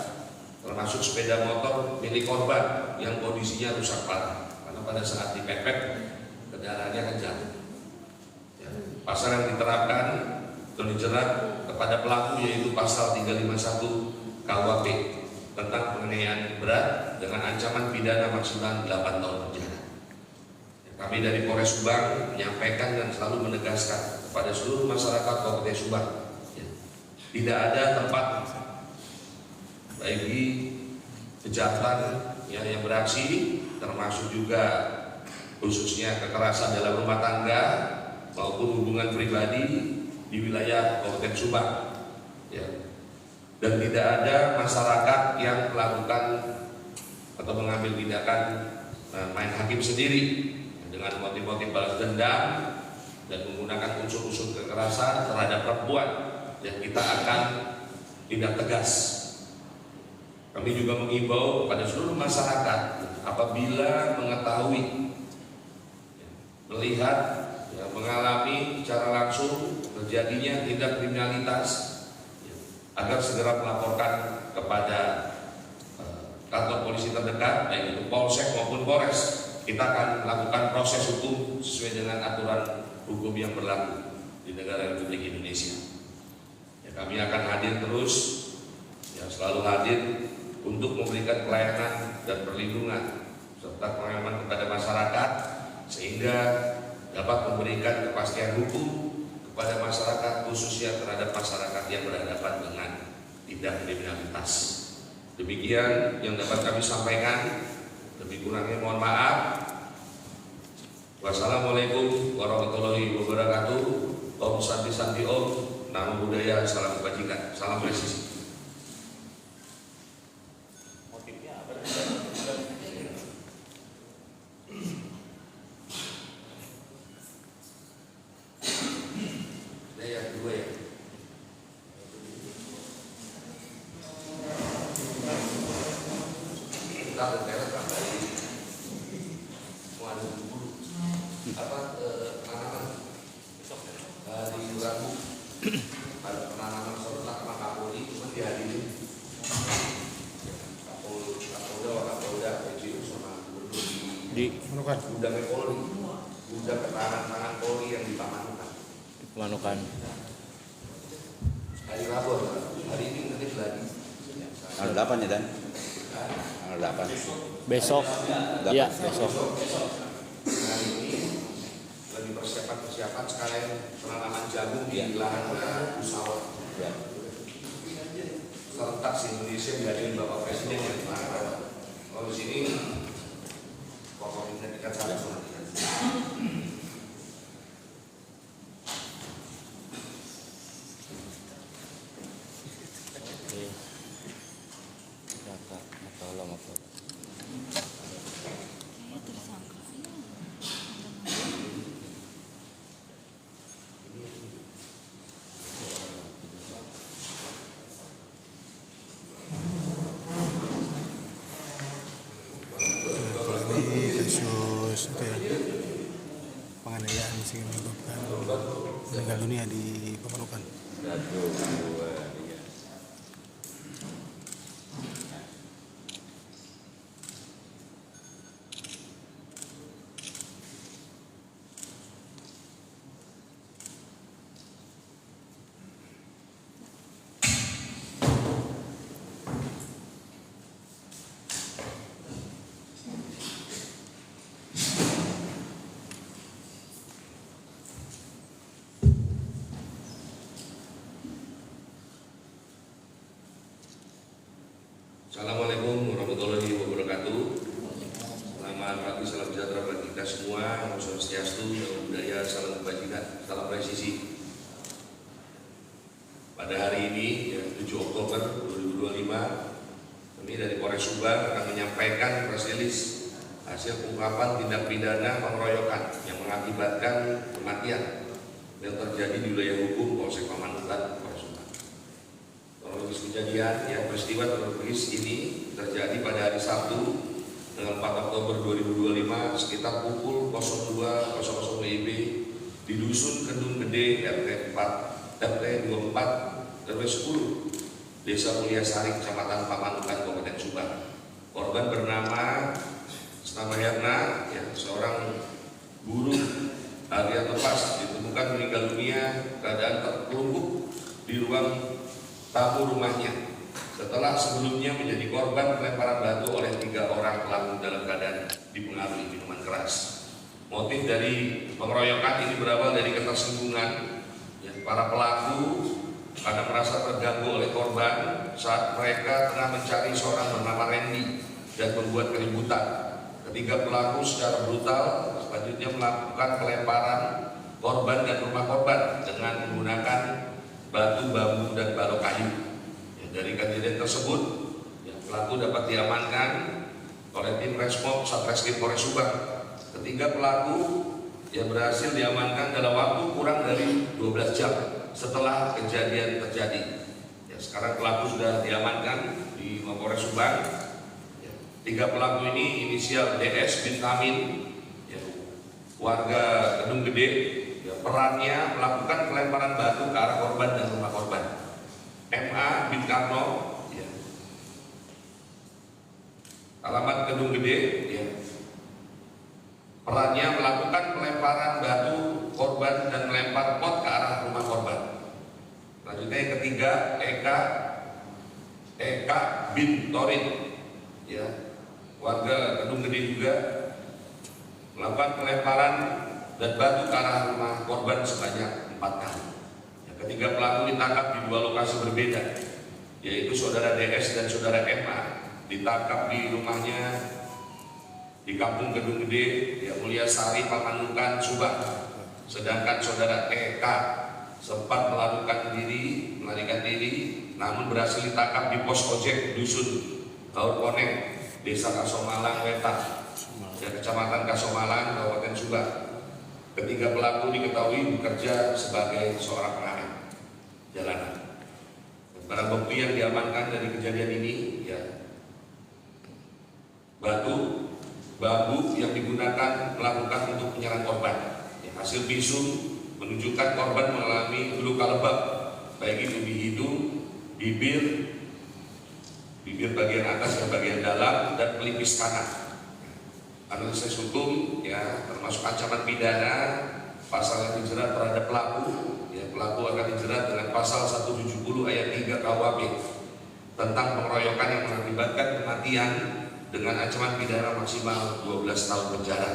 termasuk sepeda motor milik korban yang kondisinya rusak parah karena pada saat dipepet kendaraannya kencang. Pasal yang diterapkan atau dijerat kepada pelaku yaitu pasal 351 KUHP tentang penganiayaan berat dengan ancaman pidana maksimal 8 tahun penjara. Kami dari Polres Subang menyampaikan dan selalu menegaskan kepada seluruh masyarakat Kabupaten Subang, tidak ada tempat bagi kejahatan yang beraksi, termasuk juga khususnya kekerasan dalam rumah tangga maupun hubungan pribadi di wilayah Kabupaten Subang. Dan tidak ada masyarakat yang melakukan atau mengambil tindakan main hakim sendiri dengan motif-motif balas dendam dan menggunakan unsur-unsur kekerasan terhadap perempuan, yang kita akan tindak tegas. Kami juga mengimbau kepada seluruh masyarakat apabila mengetahui, melihat, mengalami secara langsung terjadinya tindak kriminalitas, agar segera melaporkan kepada kantor polisi terdekat, baik itu Polsek maupun Polres. Kita akan melakukan proses hukum sesuai dengan aturan hukum yang berlaku di negara Republik Indonesia. Kami akan hadir terus, selalu hadir untuk memberikan pelayanan dan perlindungan serta pengamanan kepada masyarakat, sehingga dapat memberikan kepastian hukum kepada masyarakat, khususnya terhadap masyarakat yang berhadapan dengan tindak kriminalitas. Demikian yang dapat kami sampaikan. Lebih kurangnya mohon maaf. Wassalamualaikum warahmatullahi wabarakatuh. Om Santi Santi Om, Namo Buddhaya, salam kebajikan, salam presisi. Di Manukan. Gudang Polri, gudang ketahanan Polri yang di Pamanukan. Manukan. Hari Rabu, hari ini nanti lagi. Tanggal 8 ya Dan? Tanggal 8. Besok. Iya, besok. Hari ini lagi persiapan sekalian penanaman jagung di lahan usaha. Ya. Serentak di Indonesia dihadiri Bapak Presiden yang kemarin. Kalau di sini pokoknya dekat sana. meninggal dunia di Pemanukan. 1, 2, 3. Assalamualaikum warahmatullahi wabarakatuh. Selamat pagi, salam sejahtera bagi kita semua. Om Swastiastu, Namo Buddhaya, salam kebajikan, salam presisi. Pada hari ini, ya, 7 Oktober 2025, kami dari Polres Subang akan menyampaikan press release hasil pengungkapan tindak pidana pengeroyokan yang mengakibatkan kematian yang terjadi di wilayah hukum Polsek Pamanukan, Polres Subang. Kronologis kejadian, ya, peristiwa kronologis ini terjadi pada hari Sabtu tanggal 4 Oktober 2025 sekitar pukul 02.00 WIB di Dusun Kedung Gede RT 24 RW 10 Desa Mulyasari, Kecamatan Pamanukan, Kabupaten Subang. Korban bernama Herna, ya, seorang buruh harian lepas, ditemukan meninggal dunia keadaan terkelungkup di ruang tamu rumahnya setelah sebelumnya menjadi korban pelemparan batu oleh 3 orang pelaku dalam keadaan dipengaruhi minuman keras. Motif dari pengeroyokan ini berawal dari ketersinggungan, ya, para pelaku karena merasa terganggu oleh korban saat mereka tengah mencari seorang bernama Randy dan membuat keributan. Ketiga pelaku secara brutal selanjutnya melakukan pelemparan korban dan rumah korban dengan menggunakan batu, bambu, dan balok kayu. Ya, dari kejadian tersebut, ya, pelaku dapat diamankan oleh tim Resmob Satreskrim Polres Subang. Ketiga pelaku yang berhasil diamankan dalam waktu kurang dari 12 jam setelah kejadian terjadi. Ya, sekarang pelaku sudah diamankan di Polres Subang. Ya, 3 pelaku ini inisial DS bin Amin, ya, warga Kedung Gede. Ya, perannya melakukan pelemparan batu ke arah korban dan rumah korban. MA bin Karno, ya, alamat Kedung Gede, ya, perannya melakukan pelemparan batu korban dan melempar pot ke arah rumah korban. Selanjutnya yang ketiga, Eka bin Torin, ya, warga Kedung Gede juga, melakukan pelemparan dan batu ke arah rumah korban sebanyak 4 kali. Ya, ketiga pelaku ditangkap di 2 lokasi berbeda, yaitu saudara DS dan saudara MA ditangkap di rumahnya di Kampung Kedung Gede, ya, Mulyasari, Pamanukan, Subang. Sedangkan saudara EK sempat melarikan diri, namun berhasil ditangkap di pos ojek Dusun Gaur Koneng, Desa Kasomalang Wetan, ya, Kecamatan Kasomalang, Kabupaten Subang. Ketiga pelaku diketahui bekerja sebagai seorang pengamen jalanan. Barang bukti yang diamankan dari kejadian ini, ya, batu, bambu yang digunakan melakukan untuk menyerang korban. Ya, hasil visum menunjukkan korban mengalami luka lebam, baik itu di hidung, bibir bagian atas dan bagian dalam, dan pelipis kanan. Analisis hukum, ya, termasuk ancaman pidana pasal yang dijerat terhadap pelaku, ya, pelaku akan dijerat dengan pasal 170 ayat 3 KUHP tentang pengeroyokan yang mengakibatkan kematian dengan ancaman pidana maksimal 12 tahun penjara.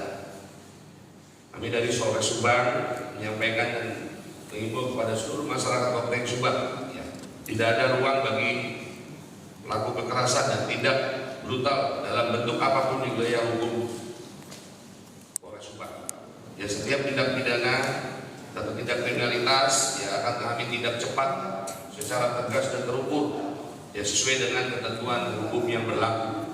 Kami dari Polres Subang menyampaikan dan mengimbau kepada seluruh masyarakat Kabupaten Subang, ya, tidak ada ruang bagi pelaku kekerasan dan tindak brutal dalam bentuk apapun di wilayah hukum Polres Subang. Ya, setiap tindak pidana atau tindak kriminalitas, ya, akan kami tindak cepat secara tegas dan terukur, ya, sesuai dengan ketentuan hukum yang berlaku.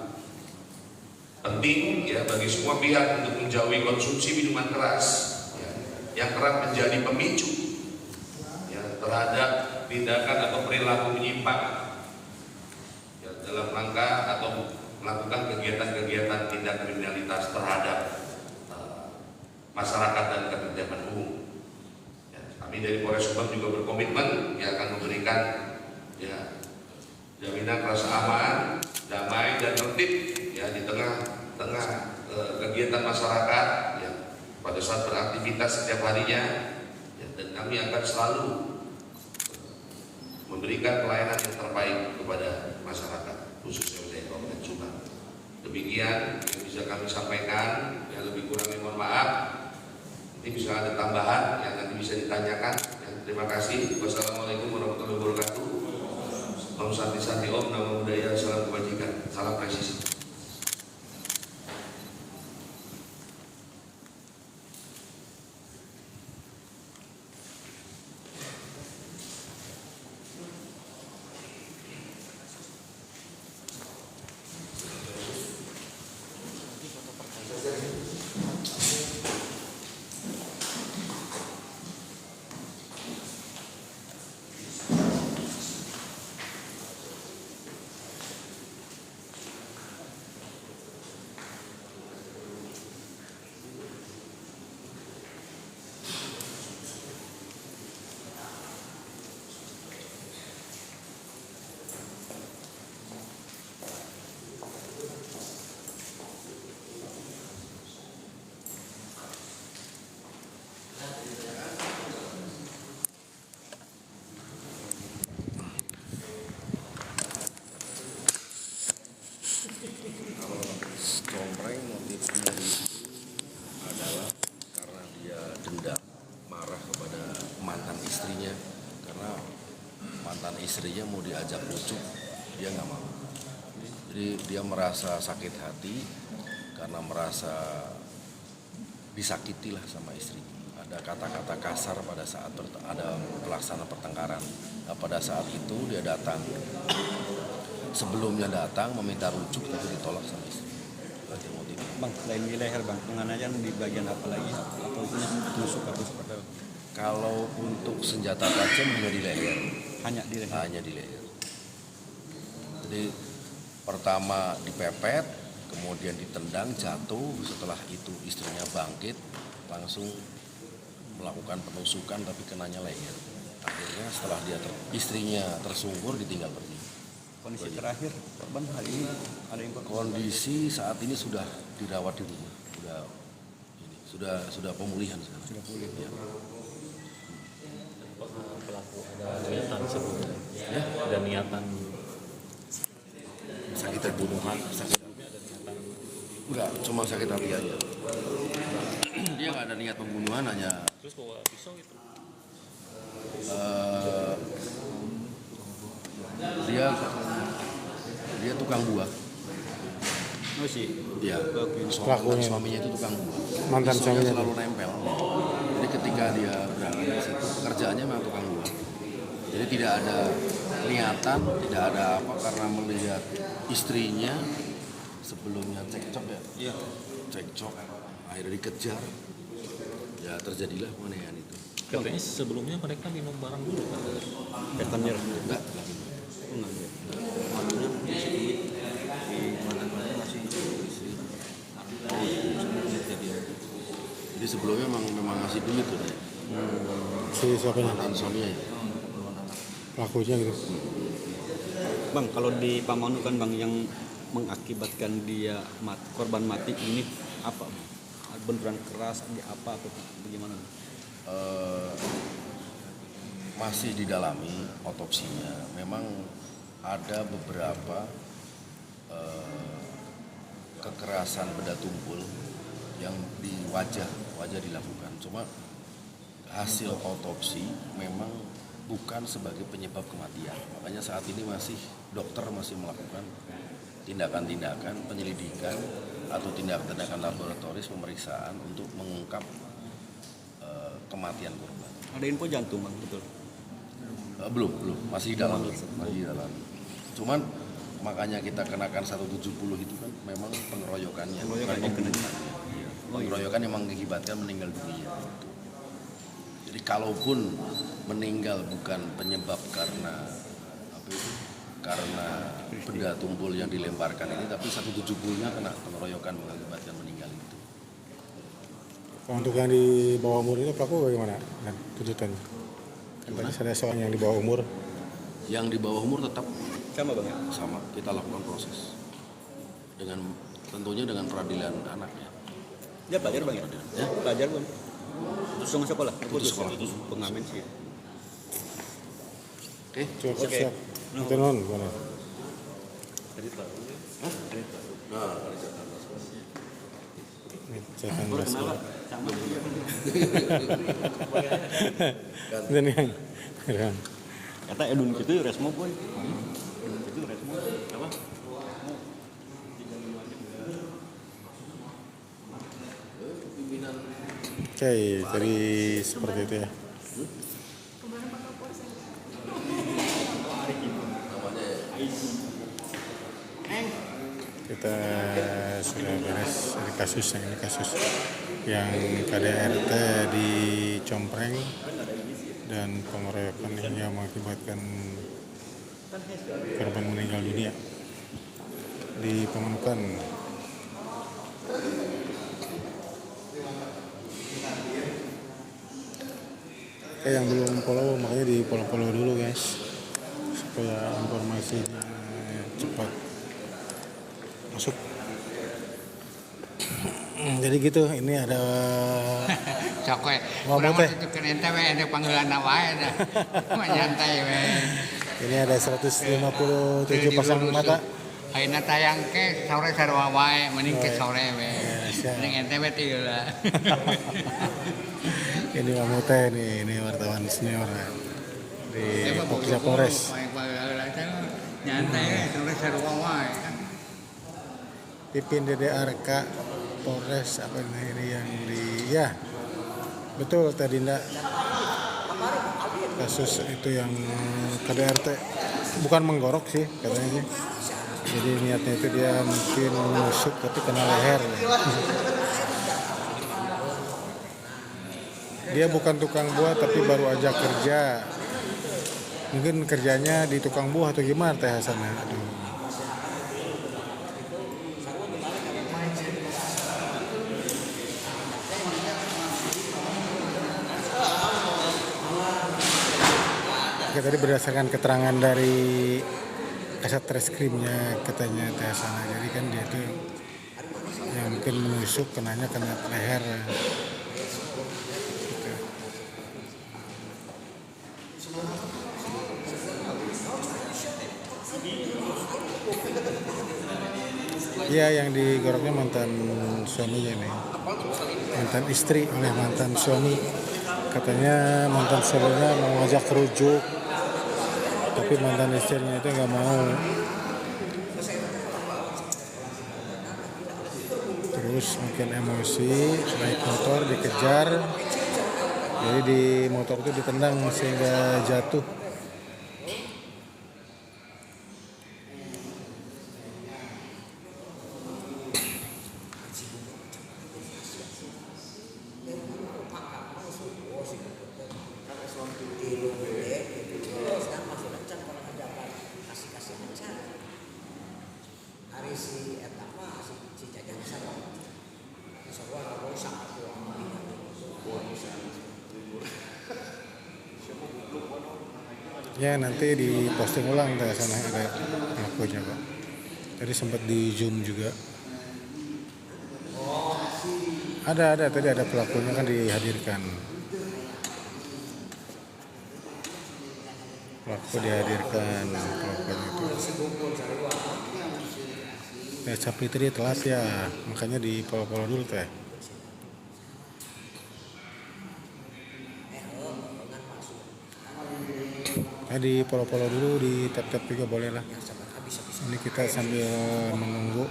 Penting, ya, bagi semua pihak untuk menjauhi konsumsi minuman keras, ya, yang kerap menjadi pemicu, ya, terhadap tindakan atau perilaku menyimpang, ya, dalam rangka atau melakukan kegiatan-kegiatan tindak kriminalitas terhadap masyarakat dan ketertiban umum. Ya, Kami dari Polres Subang juga berkomitmen yang akan memberikan ya jaminan rasa aman, damai dan tertib ya di tengah-tengah kegiatan masyarakat ya pada saat beraktivitas setiap harinya ya, dan kami akan selalu memberikan pelayanan yang terbaik kepada masyarakat khususnya wilayah Kabupaten Subang. Demikian yang bisa kami sampaikan, yang lebih kurangnya mohon maaf. Ini bisa ada tambahan yang nanti bisa ditanyakan. Ya, terima kasih. Wassalamualaikum warahmatullahi wabarakatuh. Om Santi Santi Om Namo Buddhaya, salam kebajikan, salam presisi. Compreng motifnya itu adalah karena dia dendam, marah kepada mantan istrinya, karena mantan istrinya mau diajak lucu, dia nggak mau. Jadi dia merasa sakit hati karena merasa disakiti lah sama istrinya. Ada kata-kata kasar pada saat ada pelaksanaan pertengkaran. Nah, pada saat itu dia datang. Sebelumnya datang meminta rujuk tapi ditolak sama istri. Berarti motif. Bang, selain di leher bang, penganiayaan di bagian apa lagi? Atau itu tusuk atau seperti apa? Kalau untuk senjata tajam hanya di leher. Hanya di leher? Hanya di leher. Jadi pertama dipepet, kemudian ditendang, jatuh. Setelah itu istrinya bangkit, langsung melakukan penusukan tapi kenanya leher. Akhirnya setelah istrinya tersungkur ditinggal pergi. Kondisi terakhir korban hari ini ada yang Kondisi saat ini sudah dirawat di rumah, sudah pemulihan sekarang. sudah pulih. Ya. Pelaku ada niatan sebelumnya, ya? Ada niatan Sakit hati. pembunuhan, Enggak, cuma sakit hati aja. Dia nggak ada niat pembunuhan, hanya terus bawa pisau itu. Dia tukang buah. Oh sih. Dia Pelakunya. suaminya itu tukang buah. Mantan Pisaunya suaminya selalu nempel. Jadi ketika dia berangkat di situ, pekerjaannya memang tukang buah. Jadi tidak ada niatan, tidak ada apa karena melihat istrinya sebelumnya cekcok ya. Iya. Cekcok, akhirnya dikejar. Ya terjadilah penganiayaan itu. Katanya sebelumnya mereka minum barang dulu kan? Ketannya Enggak. enggak ya. Maksudnya masih duit di mana-mana masih istri. Jadi sebelumnya memang ngasih duit tuh ya. Si siapanya? Mantan suaminya ya. Pelakunya gitu. Bang, kalau di Pamanu kan bang yang mengakibatkan dia korban mati ini apa? Bang? Beneran keras di apa atau bagaimana? Masih didalami otopsinya. Memang ada beberapa kekerasan benda tumpul yang di wajah dilakukan. Cuma hasil otopsi memang bukan sebagai penyebab kematian. Makanya saat ini dokter masih melakukan tindakan-tindakan penyelidikan atau tindakan laboratoris pemeriksaan untuk mengungkap kematian korban. Ada info jantung bang, betul? Belum, masih dalam. Cuman makanya kita kenakan 170 itu kan memang pengeroyokannya. Pengeroyokannya kena. Iya. Pengeroyokan yang mengakibatkan meninggal dunia. Jadi kalaupun meninggal bukan penyebab karena apa itu? Karena benda tumpul yang dilemparkan ini, tapi 170-nya kena pengeroyokan mengakibatkan meninggal itu. Kalau untuk yang di bawah umur ini pelaku bagaimana? Dan tuntutannya? Kan tadi ada seorang yang di bawah umur. Yang di bawah umur tetap Sama bang ya? sama, kita lakukan proses dengan tentunya dengan peradilan anaknya. Dia pelajar bang ya? Ya. Pelajar bang. Putus sekolah. Putus sekolah. Pengamen sih. Oke. Cukup Oke. siap. Itu non, gimana? Nah, Ini catatan basah. Sama. Dan yang Kata Edun gitu resmo boy. Edun gitu resmo. Apa? oke, jadi seperti itu ya. Kita sudah beres dari kasus yang ini, kasus yang KDRT di Compreng dan pengeroyokan yang mengakibatkan korban meninggal dunia di Pemanukan. Oke, yang belum follow makanya di follow dulu guys supaya informasinya cepat masuk. Jadi gitu, ini ada Cokwe. Mau Kurang teh. tunjukkeun ente we ada panggilan wae dah. Mah nyantai we. ini ada 157 pasang mata. Ayeuna tayang ke sore sarua wae, mending ke sore we. siap. Mending ente we teu lah. Ini Mamu teh nih, ini wartawan senior di Pokja Polres. Nyantai we sore sarua wae. Pipin DDRK Polres apa ini yang di ya betul tadi Dinda, kasus itu yang KDRT bukan menggorok sih katanya sih, jadi niatnya itu dia mungkin menusuk tapi kena leher. Dia bukan tukang buah tapi baru aja kerja, mungkin kerjanya di tukang buah atau gimana teh Hasan. Aduh. Oke, tadi berdasarkan keterangan dari kasat reskrimnya katanya Teh Sana, jadi kan dia tuh yang mungkin menusuk kena leher. Gitu. Iya, yang digoroknya mantan suaminya nih, mantan istri oleh mantan suami. Katanya mantan suaminya mau ngajak rujuk, tapi mantan istrinya itu nggak mau. Terus mungkin emosi, naik motor dikejar, jadi di motor itu ditendang sehingga jatuh. Ya nanti diposting ulang Teh Sana, ada pelakunya Pak. Tadi sempat di zoom juga. Ada tadi ada pelakunya kan dihadirkan. Pelaku dihadirkan pelakunya itu. Sapri tadi telat ya, makanya di follow dulu Teh. Di follow dulu, di tap juga boleh lah. Ini kita sambil menunggu.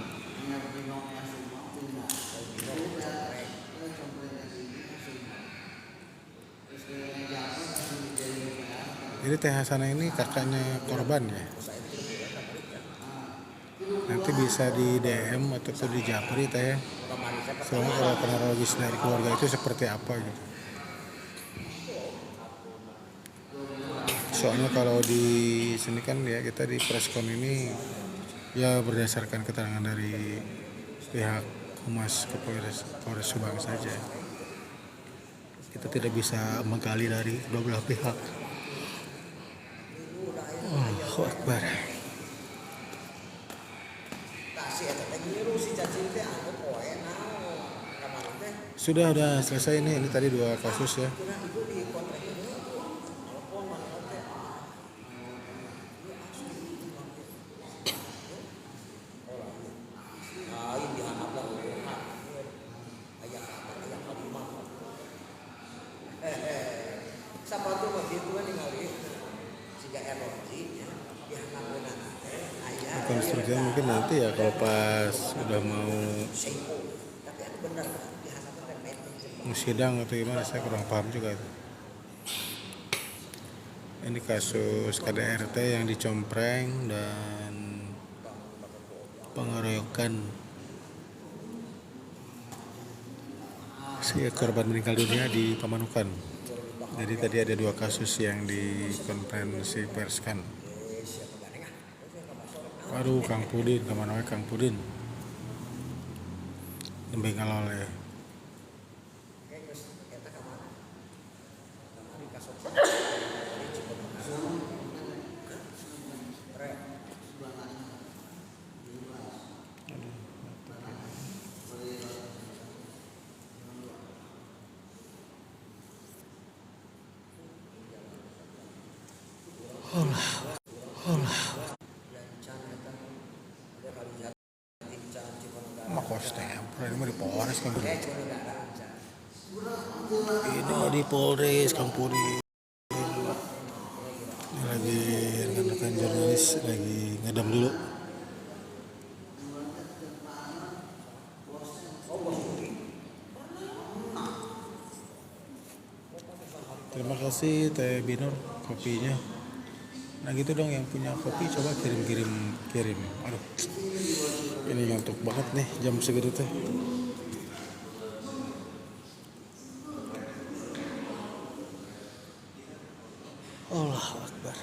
Jadi Teh Hasanah ini kakaknya korban ya. Nanti bisa di DM ataupun di Japri Teh ya. Soalnya kalau kronologis dari keluarga itu seperti apa gitu. Soalnya kalau di sini kan ya kita di preskon ini ya berdasarkan keterangan dari pihak Humas Polres Subang saja. kita tidak bisa menggali dari kedua belah pihak. Allahu Akbar. Sudah selesai ini tadi 2 kasus ya. Konstruksinya mungkin nanti ya kalau pas udah mau sidang atau gimana, saya kurang paham juga itu. Ini kasus KDRT yang dicompreng dan pengeroyokan si korban meninggal dunia di Pamanukan. Jadi tadi ada 2 kasus yang dikonferensi perskan. Waduh, Kang Pudin, kemana Kang Pudin? Nembe ngalol ya. Makos tempel ini mah di Polres kan. Ini di Polres Kang Pudin. Ini lagi rekan-rekan jurnalis lagi ngedam dulu. Terima kasih Teh Binur kopinya. Nah gitu dong, yang punya kopi coba kirim. Aduh, ini ngantuk banget nih jam segitu teh. Allahu Akbar.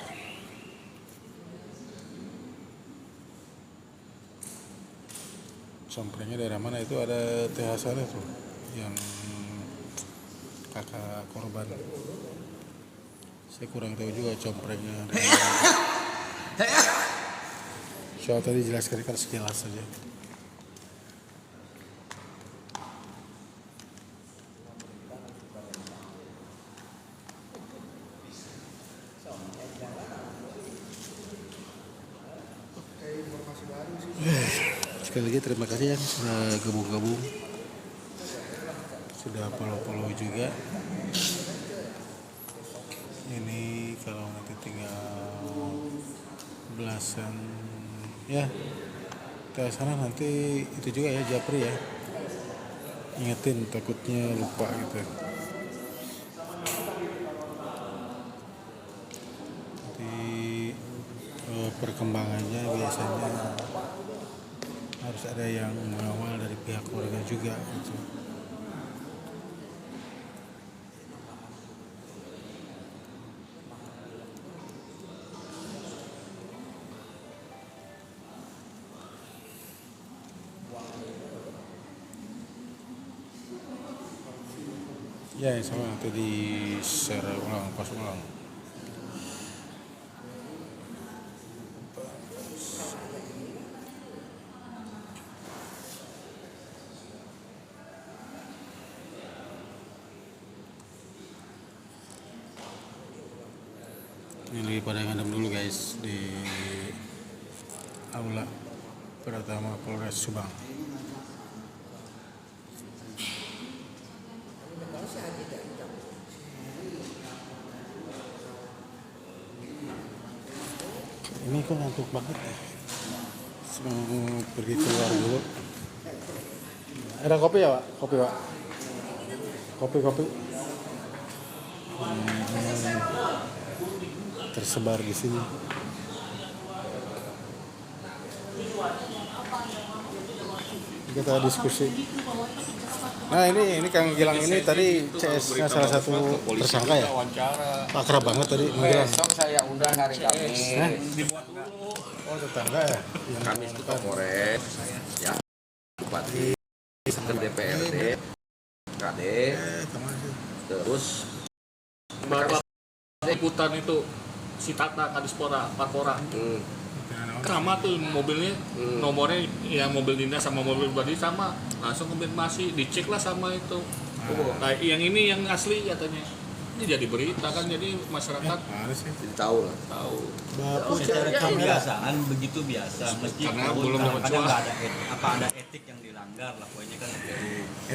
Somprengnya daerah mana itu? Ada Teh Hasanah tuh yang kakak korban. Saya kurang tahu juga comprengnya. Soal tadi jelaskan kan sekilas saja. Sekali lagi terima kasih ya sudah gabung-gabung, sudah follow juga. Ini kalau nanti tinggal belasan ya, ke sana nanti itu juga ya Japri ya, ingetin takutnya lupa gitu. Nanti perkembangannya biasanya harus ada yang mengawal dari pihak keluarga juga gitu. Ya, insya Allah nanti di share ulang, pas ulang. Ini lagi pada ngadem dulu guys di Aula Pratama Polres Subang. Ini kok ngantuk banget ya. Mau pergi keluar dulu. Ada kopi ya Pak? Kopi Pak? Kopi. Tersebar di sini. Kita diskusi. Nah ini Kang Gilang ini tadi CS-nya salah satu tersangka ya? Akrab banget tadi Gilang. Besok saya undang hari Kamis. Oh tetangga ya? Kamis ke Kapolres, ya, Bupati, ke DPRD, KD, Kemana sih? Terus Bapak ikutan itu si Tata Kadispora Parpora sama tuh mobilnya, nomornya yang mobil dinas sama mobil pribadi sama, langsung konfirmasi, dicek lah sama itu. Kayak yang ini yang asli katanya. Ini jadi berita kan, jadi masyarakat Harus sih. jadi tahu lah. tahu. Bapak Secara kamera. kebiasaan begitu biasa, meskipun Karena belum dapat kadang-kadang cuaca. ada etik yang dilanggar lah, pokoknya kan gitu.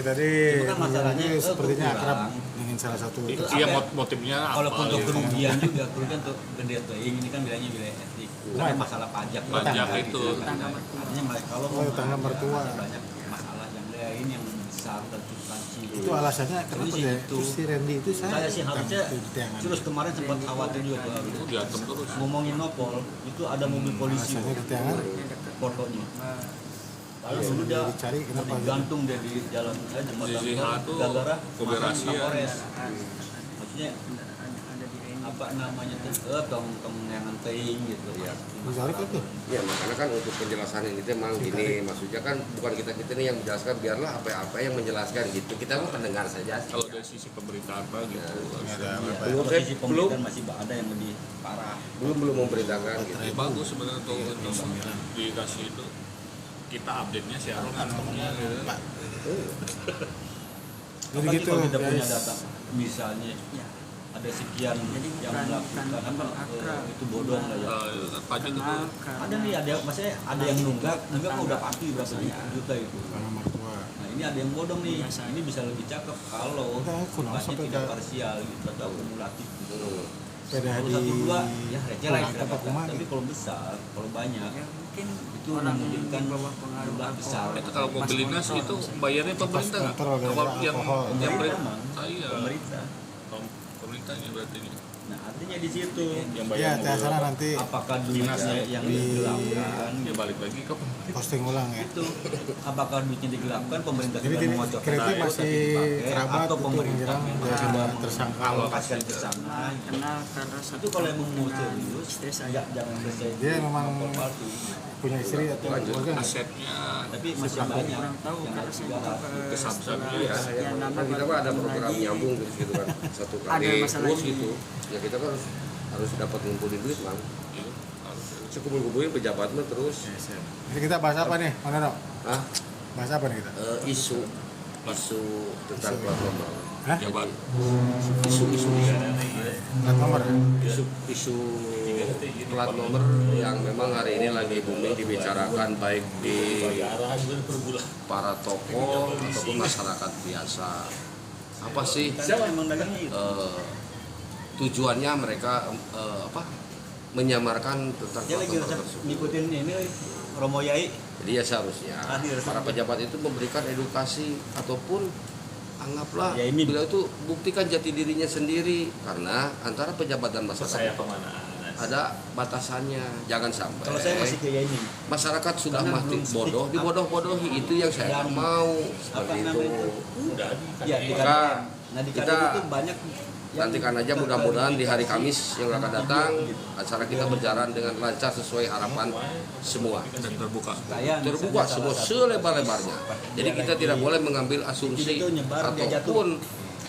Tadi Cuma kan masalahnya, itu sepertinya kurang. akrab dengan salah satu Iya, motifnya apa? Walaupun untuk gitu. kerugian juga, kerugian untuk gede ini kan bilangnya wilayah etik. Karena masalah pajak. Pajak kan, itu. gitu kan. Artinya mereka kalau Oh, tetangga mertua. ada banyak masalah yang lain yang besar dan substansi. itu alasannya kenapa Jadi ya? itu. Terus si Randy itu Saya sih harusnya Jangan. terus kemarin sempat khawatir juga tuh. Itu diantem terus. Ngomongin nopol itu ada mobil polisi Alasannya di tangan. fotonya. Lalu Iya, udah dicari kenapa gitu? gantung dia di jalan jembatan Di tol, satu gara-gara koperasi masuk ya. Kapolres. Maksudnya apa namanya tuh tong yang ngeting gitu ya. Dicari kan tuh. Ya makanya kan untuk penjelasan ini memang gini, maksudnya kan bukan kita ini yang menjelaskan, biarlah apa yang menjelaskan gitu. Kita mau pendengar saja sih. Kalau dari sisi pemerintahan apa gitu. Nggak ada Iya, apa-apa. Belum, kalau sisi belum. pemerintahan masih ada yang lebih parah. Belum memberitakan gitu. Ya, bagus sebenarnya tuh untuk dikasih itu. Kita update-nya si Arul kantongnya gitu. Jadi Apalagi gitu. kalau tidak punya guys. data, misalnya ada sekian Jadi yang bukan melakukan apa akrab. itu bodong lah ya. Pajak itu Ada nih, ada maksudnya ada yang nunggak kan udah pasti berapa juta itu. Sama mertua. Nah ini ada yang bodong nih, ini bisa lebih cakep kalau Udah, aku langsung banyak sampai tidak ke- parsial gitu atau akumulatif gitu. Pada Kalau di satu dua ya receh lah Kumaha, istilahnya. kumaha Tapi gitu. kalau besar, kalau banyak mungkin itu orang menunjukkan bawah pengaruh jumlah besar. itu kalau mobil dinas itu bayarnya pemerintah nggak? kontrol Kalau gara-gara yang alkohol. yang Pemerintah, iya pemerintah. pemerintahnya berarti ini. Nah artinya di situ Yang ya bayar tes sana mobil nanti apakah duitnya yang di- digelapkan ya balik lagi ke pemerintah. posting ulang ya. itu apakah duitnya digelapkan pemerintah Jadi sudah ini mengocok kritik masih kerabat atau untuk pemerintah menyerang memang dari sudah tersangka. mengalokasikan ke sana kenal karena itu kalau yang mau serius istri saya ya jangan selesai Dia memang lapor palsu. punya istri atau keluarga nggak? Asetnya tapi masih banyak kurang tahu yang karena harus saya dibahas. juga Kesabsan Ya, ya. yang nama kan kita mah ada program nyambung gitu kan, satu Ada kali masalah terus ini. gitu. Ya kita kan harus dapat ngumpulin duit bang. Iya, harus. Sekumpul-kumpulin pejabat mah terus. Jadi kita bahas apa nih, Mana no? Ah, Bahas apa nih kita? isu tentang plat nomor. Hah? Jabat. Isu Plat nomor. isu plat nomor yang memang hari ini lagi booming dibicarakan baik di para tokoh ataupun masyarakat biasa. Apa sih Siapa yang mendagangnya itu? tujuannya mereka menyamarkan tentang Dia plat lagi nomor resep tersebut. ngikutin ini Romo Yai. Jadi ya seharusnya Hadir. para pejabat itu memberikan edukasi ataupun anggaplah Ya, ini. beliau itu buktikan jati dirinya sendiri, karena antara pejabat dan masyarakat ada batasannya. Jangan sampai Kalau saya masih ke Yai. masyarakat sudah Karena mati belum speak bodoh, up. dibodoh-bodohi, itu yang saya Dan nggak mau Apa seperti itu. namanya itu? Ya di Maka KDM. Nah di kita KDM itu banyak yang nantikan aja mudah-mudahan di hari Kamis yang akan datang acara kita berjalan dengan lancar sesuai harapan semua. Dan terbuka. Terbuka semua selebar-lebarnya. Jadi kita tidak boleh mengambil asumsi ataupun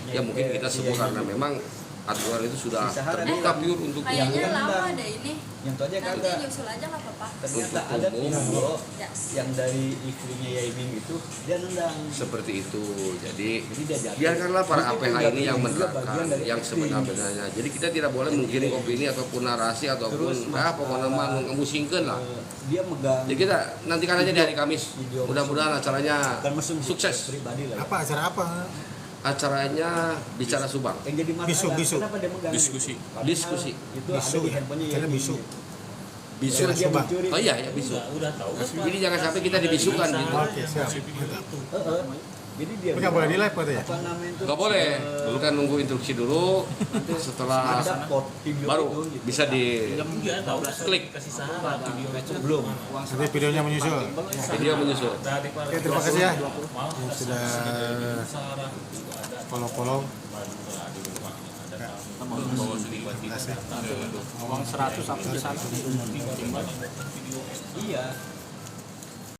ya mungkin kita sebut karena memang aturan itu sudah terbuka pure untuk Kayaknya Yang lama rendang. deh ini. yang itu aja Nanti kagak. nyusul aja nggak apa-apa. Ternyata ada video Ya. yang dari istrinya Yaimin itu dia nendang. seperti itu. Jadi Jadi dia jatuh. biarkanlah para Itu APH ini yang juga menerangkan bagian dari yang acting. sebenar-benarnya. Jadi kita tidak boleh menggiring opini ataupun narasi ataupun Terus, Mas, pokoknya mah ngemusingkeun lah. Dia megang Jadi kita nantikan aja di hari Kamis. Mudah-mudahan acaranya bukan mesum sukses. pribadi lah. Ya. Apa acara apa? Acaranya bicara Subang. Yang jadi masalah Bisu. kenapa dia megang Diskusi. gitu? Padahal Diskusi. Itu Bisu ada di ya? handphonenya Karena Yaimin. bisu. Bisu. Terus dia Subang. mencuri. Oh iya ya bisu. Udah tahu. Jadi jangan sampai kita dibisukan gitu. Oke, siap. Mantap. Jadi dia Tapi nggak boleh di live berarti ya? apa namanya itu? Nggak boleh. Kita nunggu instruksi dulu. Nanti setelah Ada pot video baru itu, gitu. bisa di klik. Belum. Nanti videonya menyusul. Video menyusul. Oke, terima kasih ya. Yang sudah follow-follow. Terima kasih. uang 100 sampai 1. Iya.